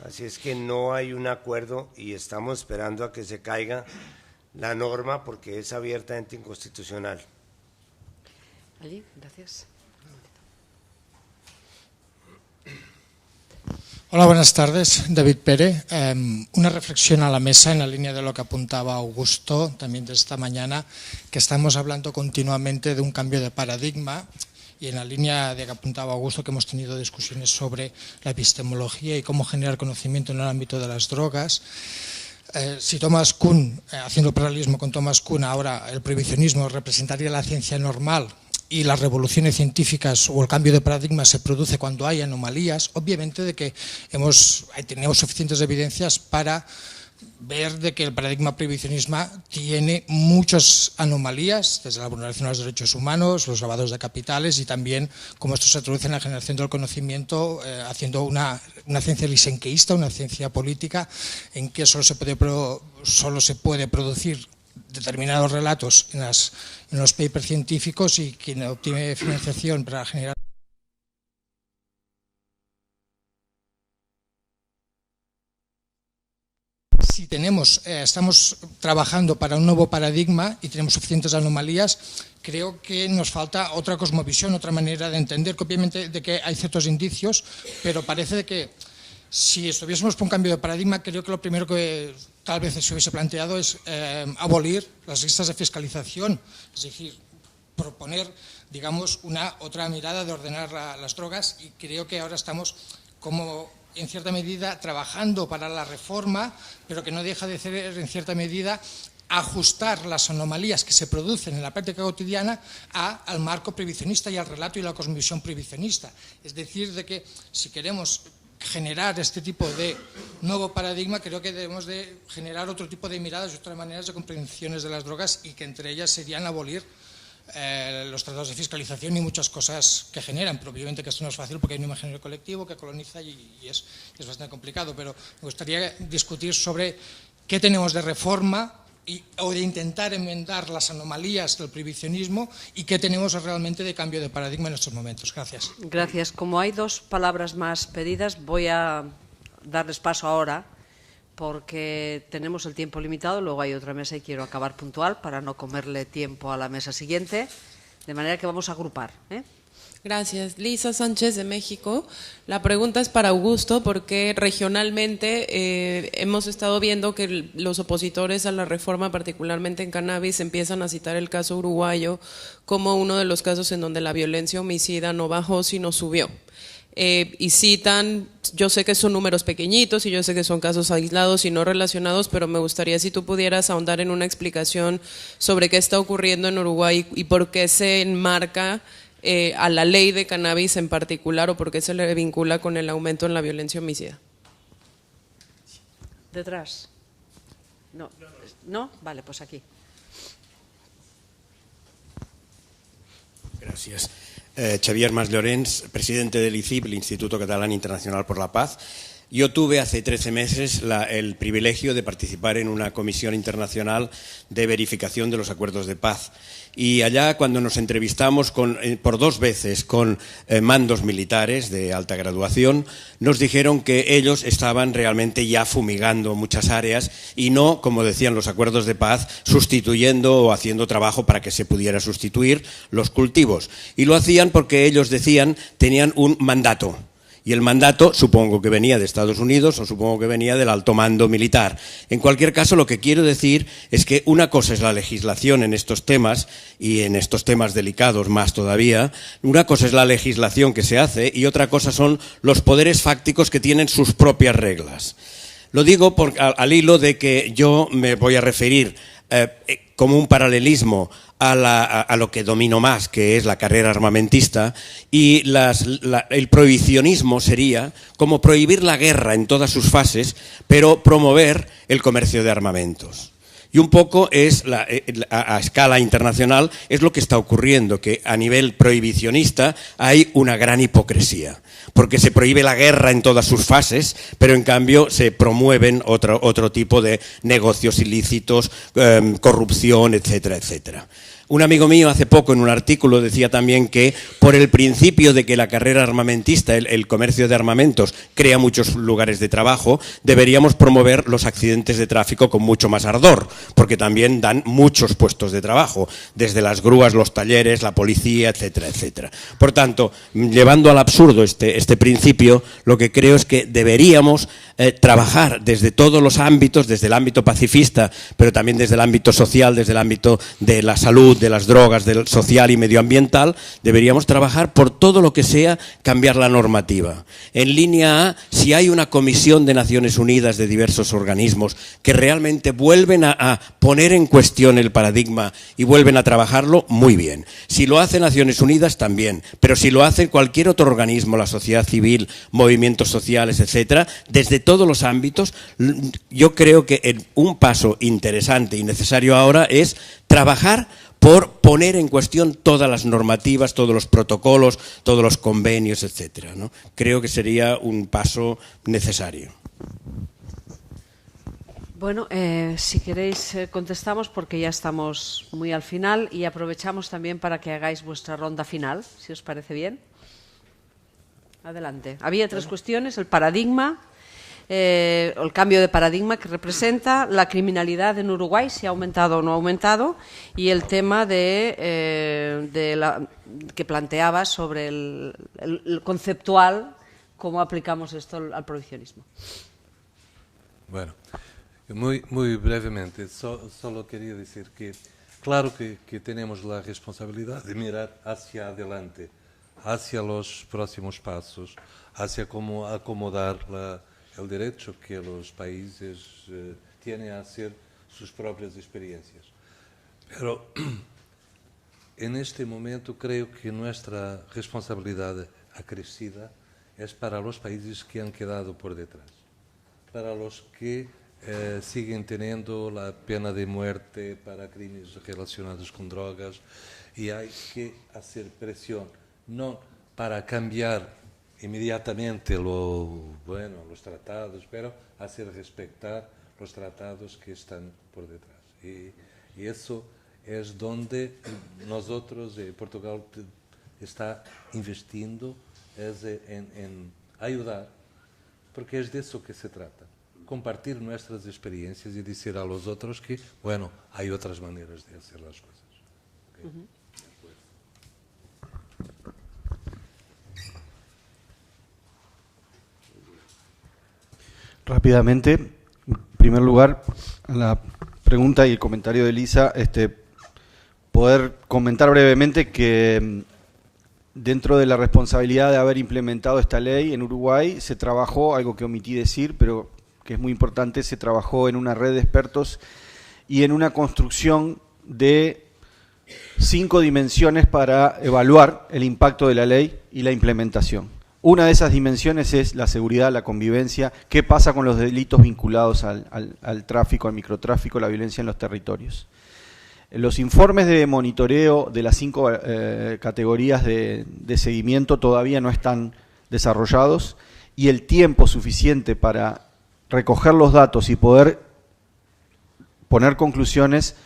Así es que no hay un acuerdo y estamos esperando a que se caiga la norma porque es abiertamente inconstitucional. Allí, gracias. Hola, buenas tardes. David Pérez. Una reflexión a la mesa en la línea de lo que apuntaba Augusto también de esta mañana, que estamos hablando continuamente de un cambio de paradigma y en la línea de que apuntaba Augusto que hemos tenido discusiones sobre la epistemología y cómo generar conocimiento en el ámbito de las drogas. Si Thomas Kuhn, haciendo paralelismo con Thomas Kuhn, ahora el prohibicionismo representaría la ciencia normal y las revoluciones científicas o el cambio de paradigma se produce cuando hay anomalías, obviamente de que tenemos suficientes evidencias para ver de que el paradigma prohibicionismo tiene muchas anomalías, desde la vulneración de los derechos humanos, los lavados de capitales y también cómo esto se traduce en la generación del conocimiento, haciendo una ciencia lisenqueísta, una ciencia política, en que solo se puede producir determinados relatos en los papers científicos y quien obtiene financiación para generar. Si estamos trabajando para un nuevo paradigma y tenemos suficientes anomalías, creo que nos falta otra cosmovisión, otra manera de entender, que obviamente de que hay ciertos indicios, pero parece que si estuviésemos por un cambio de paradigma, creo que lo primero que tal vez se hubiese planteado es abolir las listas de fiscalización, es decir, proponer, digamos, una otra mirada de ordenar las drogas, y creo que ahora estamos como en cierta medida trabajando para la reforma, pero que no deja de ser en cierta medida ajustar las anomalías que se producen en la práctica cotidiana al marco prohibicionista y al relato y la cosmovisión prohibicionista. Es decir, de que si queremos generar este tipo de nuevo paradigma, creo que debemos de generar otro tipo de miradas y otras maneras de comprensiones de las drogas, y que entre ellas serían abolir los tratados de fiscalización y muchas cosas que generan, pero obviamente que esto no es fácil porque hay un imaginario colectivo que coloniza y es bastante complicado, pero me gustaría discutir sobre qué tenemos de reforma o de intentar enmendar las anomalías del prohibicionismo y qué tenemos realmente de cambio de paradigma en estos momentos. Gracias. Gracias. Como hay dos palabras más pedidas, voy a darles paso ahora porque tenemos el tiempo limitado, luego hay otra mesa y quiero acabar puntual para no comerle tiempo a la mesa siguiente, de manera que vamos a agrupar, ¿eh? Gracias. Lisa Sánchez de México. La pregunta es para Augusto porque regionalmente hemos estado viendo que los opositores a la reforma, particularmente en cannabis, empiezan a citar el caso uruguayo como uno de los casos en donde la violencia homicida no bajó sino subió. Y citan, yo sé que son números pequeñitos y yo sé que son casos aislados y no relacionados, pero me gustaría si tú pudieras ahondar en una explicación sobre qué está ocurriendo en Uruguay y por qué se enmarca a la ley de cannabis en particular, o por qué se le vincula con el aumento en la violencia homicida. ¿Detrás? No. ¿No? Vale, pues aquí. Gracias. Xavier Mas Llorens, presidente del ICIP, el Instituto Catalán Internacional por la Paz. Yo tuve hace 13 meses el privilegio de participar en una comisión internacional de verificación de los acuerdos de paz. Y allá, cuando nos entrevistamos por 2 veces con mandos militares de alta graduación, nos dijeron que ellos estaban realmente ya fumigando muchas áreas y no, como decían los acuerdos de paz, sustituyendo o haciendo trabajo para que se pudiera sustituir los cultivos. Y lo hacían porque ellos decían, tenían un mandato. Y el mandato supongo que venía de Estados Unidos o supongo que venía del alto mando militar. En cualquier caso, lo que quiero decir es que una cosa es la legislación en estos temas, y en estos temas delicados más todavía, una cosa es la legislación que se hace y otra cosa son los poderes fácticos que tienen sus propias reglas. Lo digo al hilo de que yo me voy a referir como un paralelismo a lo que domino más, que es la carrera armamentista, y el prohibicionismo sería como prohibir la guerra en todas sus fases, pero promover el comercio de armamentos. Y un poco es a escala internacional es lo que está ocurriendo, que a nivel prohibicionista hay una gran hipocresía, porque se prohíbe la guerra en todas sus fases, pero en cambio se promueven otro tipo de negocios ilícitos, corrupción, etcétera, etcétera. Un amigo mío hace poco en un artículo decía también que por el principio de que la carrera armamentista, el comercio de armamentos, crea muchos lugares de trabajo, deberíamos promover los accidentes de tráfico con mucho más ardor, porque también dan muchos puestos de trabajo, desde las grúas, los talleres, la policía, etcétera, etcétera. Por tanto, llevando al absurdo este principio, lo que creo es que deberíamos trabajar desde todos los ámbitos, desde el ámbito pacifista, pero también desde el ámbito social, desde el ámbito de la salud, de las drogas, del social y medioambiental, deberíamos trabajar por todo lo que sea cambiar la normativa. En línea A, si hay una comisión de Naciones Unidas de diversos organismos que realmente vuelven a poner en cuestión el paradigma y vuelven a trabajarlo, muy bien. Si lo hace Naciones Unidas, también. Pero si lo hace cualquier otro organismo, la sociedad civil, movimientos sociales, etcétera, desde todos los ámbitos, yo creo que un paso interesante y necesario ahora es trabajar por poner en cuestión todas las normativas, todos los protocolos, todos los convenios, etcétera, ¿no? Creo que sería un paso necesario. Bueno, si queréis contestamos porque ya estamos muy al final y aprovechamos también para que hagáis vuestra ronda final, si os parece bien. Adelante. Había tres cuestiones: el paradigma, el cambio de paradigma que representa, la criminalidad en Uruguay, si ha aumentado o no ha aumentado, y el tema que planteaba sobre el conceptual, cómo aplicamos esto al prohibicionismo. Bueno, muy brevemente, solo quería decir que, claro que tenemos la responsabilidad de mirar hacia adelante, hacia los próximos pasos, hacia cómo acomodar el derecho que los países tienen a hacer sus propias experiencias. Pero en este momento creo que nuestra responsabilidad acrecida es para los países que han quedado por detrás, para los que siguen teniendo la pena de muerte para crímenes relacionados con drogas, y hay que hacer presión, no para cambiar inmediatamente los tratados, pero hacer respetar los tratados que están por detrás. Y eso es donde nosotros, Portugal, está investiendo, es en ayudar, porque es de eso que se trata. Compartir nuestras experiencias y decir a los otros que, bueno, hay otras maneras de hacer las cosas. ¿Okay? Uh-huh. Rápidamente, en primer lugar, a la pregunta y el comentario de Elisa, poder comentar brevemente que dentro de la responsabilidad de haber implementado esta ley en Uruguay se trabajó, algo que omití decir, pero que es muy importante, se trabajó en una red de expertos y en una construcción de 5 dimensiones para evaluar el impacto de la ley y la implementación. Una de esas dimensiones es la seguridad, la convivencia, qué pasa con los delitos vinculados al tráfico, al microtráfico, la violencia en los territorios. Los informes de monitoreo de las 5 categorías de seguimiento todavía no están desarrollados, y el tiempo suficiente para recoger los datos y poder poner conclusiones,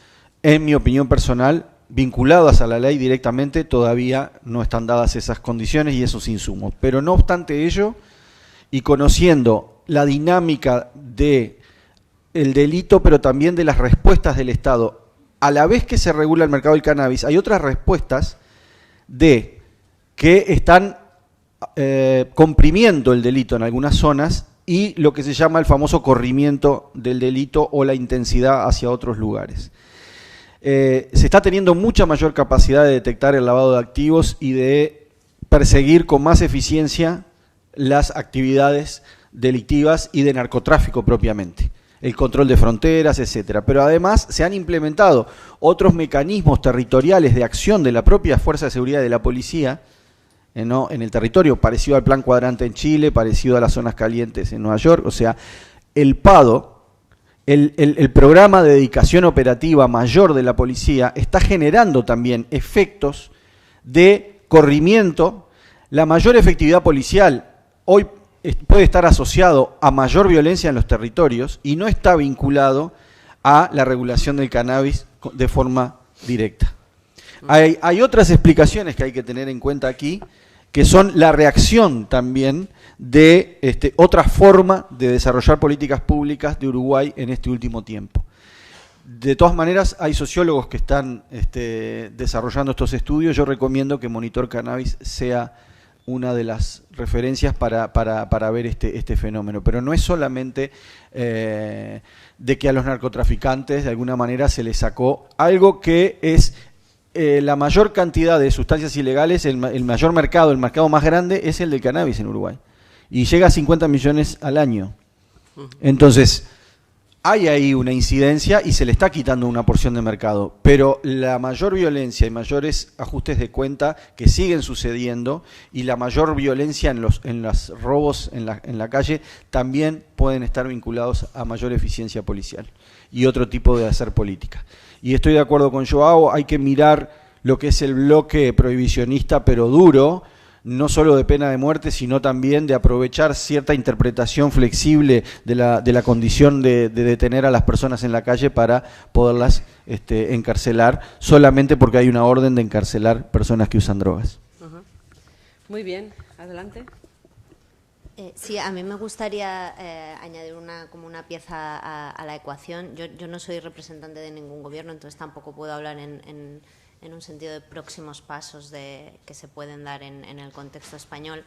en mi opinión personal, vinculadas a la ley directamente, todavía no están dadas esas condiciones y esos insumos. Pero no obstante ello, y conociendo la dinámica del delito, pero también de las respuestas del Estado, a la vez que se regula el mercado del cannabis, hay otras respuestas que están comprimiendo el delito en algunas zonas, y lo que se llama el famoso corrimiento del delito o la intensidad hacia otros lugares. Se está teniendo mucha mayor capacidad de detectar el lavado de activos y de perseguir con más eficiencia las actividades delictivas y de narcotráfico propiamente, el control de fronteras, etcétera. Pero además se han implementado otros mecanismos territoriales de acción de la propia Fuerza de Seguridad de la Policía en el territorio, parecido al Plan Cuadrante en Chile, parecido a las zonas calientes en Nueva York. O sea, el PADO, el programa de dedicación operativa mayor de la policía, está generando también efectos de corrimiento. La mayor efectividad policial hoy puede estar asociado a mayor violencia en los territorios y no está vinculado a la regulación del cannabis de forma directa. Hay otras explicaciones que hay que tener en cuenta aquí, que son la reacción también de otra forma de desarrollar políticas públicas de Uruguay en este último tiempo. De todas maneras, hay sociólogos que están desarrollando estos estudios. Yo recomiendo que Monitor Cannabis sea una de las referencias para ver este fenómeno. Pero no es solamente de que a los narcotraficantes de alguna manera se les sacó algo que es la mayor cantidad de sustancias ilegales, el mayor mercado, el mercado más grande es el del cannabis en Uruguay. Y llega a 50 millones al año. Entonces, hay ahí una incidencia y se le está quitando una porción de mercado, pero la mayor violencia y mayores ajustes de cuenta que siguen sucediendo y la mayor violencia en los robos en la calle también pueden estar vinculados a mayor eficiencia policial y otro tipo de hacer política. Y estoy de acuerdo con Joao, hay que mirar lo que es el bloque prohibicionista pero duro, no solo de pena de muerte, sino también de aprovechar cierta interpretación flexible de la condición de detener a las personas en la calle para poderlas encarcelar, solamente porque hay una orden de encarcelar personas que usan drogas. Muy bien, adelante. Sí, a mí me gustaría añadir como una pieza a la ecuación. Yo no soy representante de ningún gobierno, entonces tampoco puedo hablar en un sentido de próximos pasos que se pueden dar en el contexto español,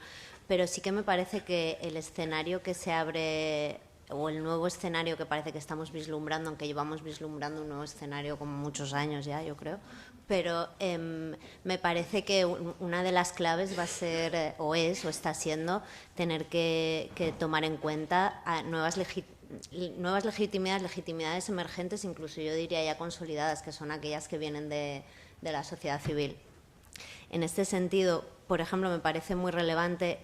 pero sí que me parece que el escenario que se abre, o el nuevo escenario que parece que estamos vislumbrando, aunque llevamos vislumbrando un nuevo escenario como muchos años ya, yo creo, pero me parece que una de las claves va a ser, o está siendo, tener que tomar en cuenta a nuevas legitimidades emergentes, incluso yo diría ya consolidadas, que son aquellas que vienen de la sociedad civil. En este sentido, por ejemplo, me parece muy relevante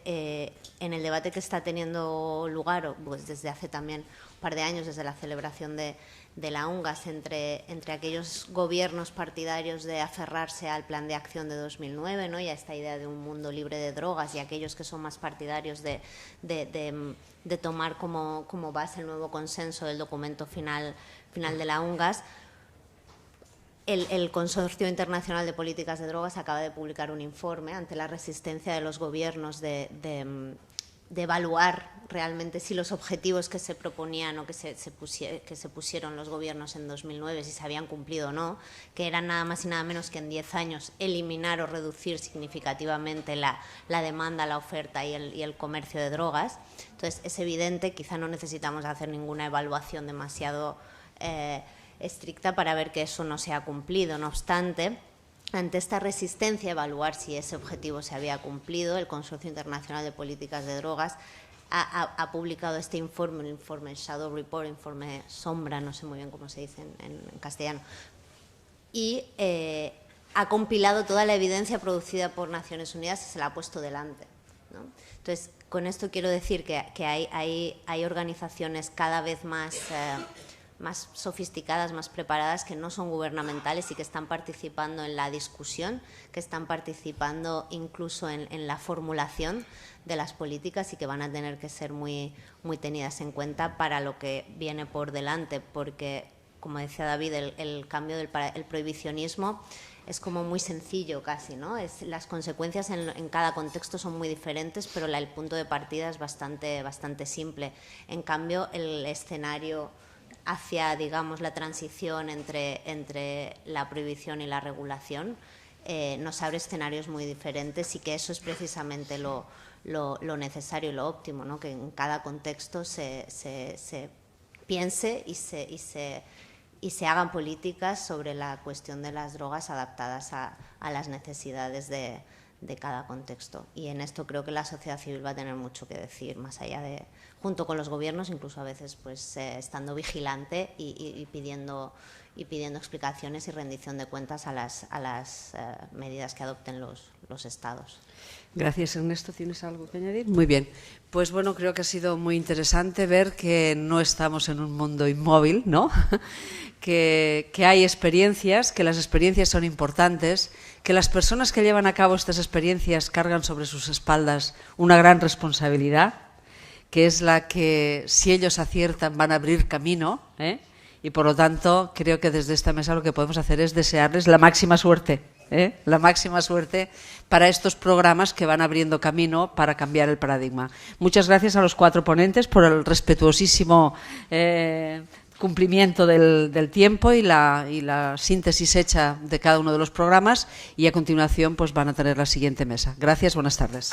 en el debate que está teniendo lugar, pues desde hace también un par de años, desde la celebración de la UNGAS, entre aquellos gobiernos partidarios de aferrarse al plan de acción de 2009, ¿no? Y a esta idea de un mundo libre de drogas, y aquellos que son más partidarios de tomar como base el nuevo consenso del documento final de la UNGAS. El Consorcio Internacional de Políticas de Drogas acaba de publicar un informe ante la resistencia de los gobiernos de evaluar realmente si los objetivos que se proponían o que se pusieron los gobiernos en 2009, si se habían cumplido o no, que eran nada más y nada menos que en 10 años eliminar o reducir significativamente la demanda, la oferta y el comercio de drogas. Entonces, es evidente, quizá no necesitamos hacer ninguna evaluación demasiado estricta para ver que eso no se ha cumplido. No obstante, ante esta resistencia a evaluar si ese objetivo se había cumplido, el Consorcio Internacional de Políticas de Drogas ha publicado este informe, el informe Shadow Report, informe sombra, no sé muy bien cómo se dice en castellano, y ha compilado toda la evidencia producida por Naciones Unidas y se la ha puesto delante, ¿no? Entonces, con esto quiero decir que hay organizaciones cada vez más sofisticadas, más preparadas, que no son gubernamentales y que están participando en la discusión, que están participando incluso en la formulación de las políticas y que van a tener que ser muy, muy tenidas en cuenta para lo que viene por delante, porque, como decía David, el cambio del prohibicionismo es como muy sencillo casi, ¿no? Las consecuencias en cada contexto son muy diferentes, pero el punto de partida es bastante simple. En cambio, el escenario hacia, digamos, la transición entre la prohibición y la regulación nos abre escenarios muy diferentes, y que eso es precisamente lo necesario y lo óptimo, ¿no? Que en cada contexto se piense y se hagan políticas sobre la cuestión de las drogas adaptadas a las necesidades de cada contexto. Y en esto creo que la sociedad civil va a tener mucho que decir, más allá de, junto con los gobiernos, incluso a veces pues estando vigilante y pidiendo explicaciones y rendición de cuentas a las medidas que adopten los estados. Gracias, Ernesto. ¿Tienes algo que añadir? Muy bien. Pues bueno, creo que ha sido muy interesante ver que no estamos en un mundo inmóvil, ¿no? que hay experiencias, que las experiencias son importantes, que las personas que llevan a cabo estas experiencias cargan sobre sus espaldas una gran responsabilidad, que es la que, si ellos aciertan, van a abrir camino, y por lo tanto creo que desde esta mesa lo que podemos hacer es desearles la máxima suerte. la máxima suerte para estos programas que van abriendo camino para cambiar el paradigma. Muchas gracias a los 4 ponentes por el respetuosísimo cumplimiento del tiempo y la síntesis hecha de cada uno de los programas, y a continuación pues van a tener la siguiente mesa. Gracias, buenas tardes.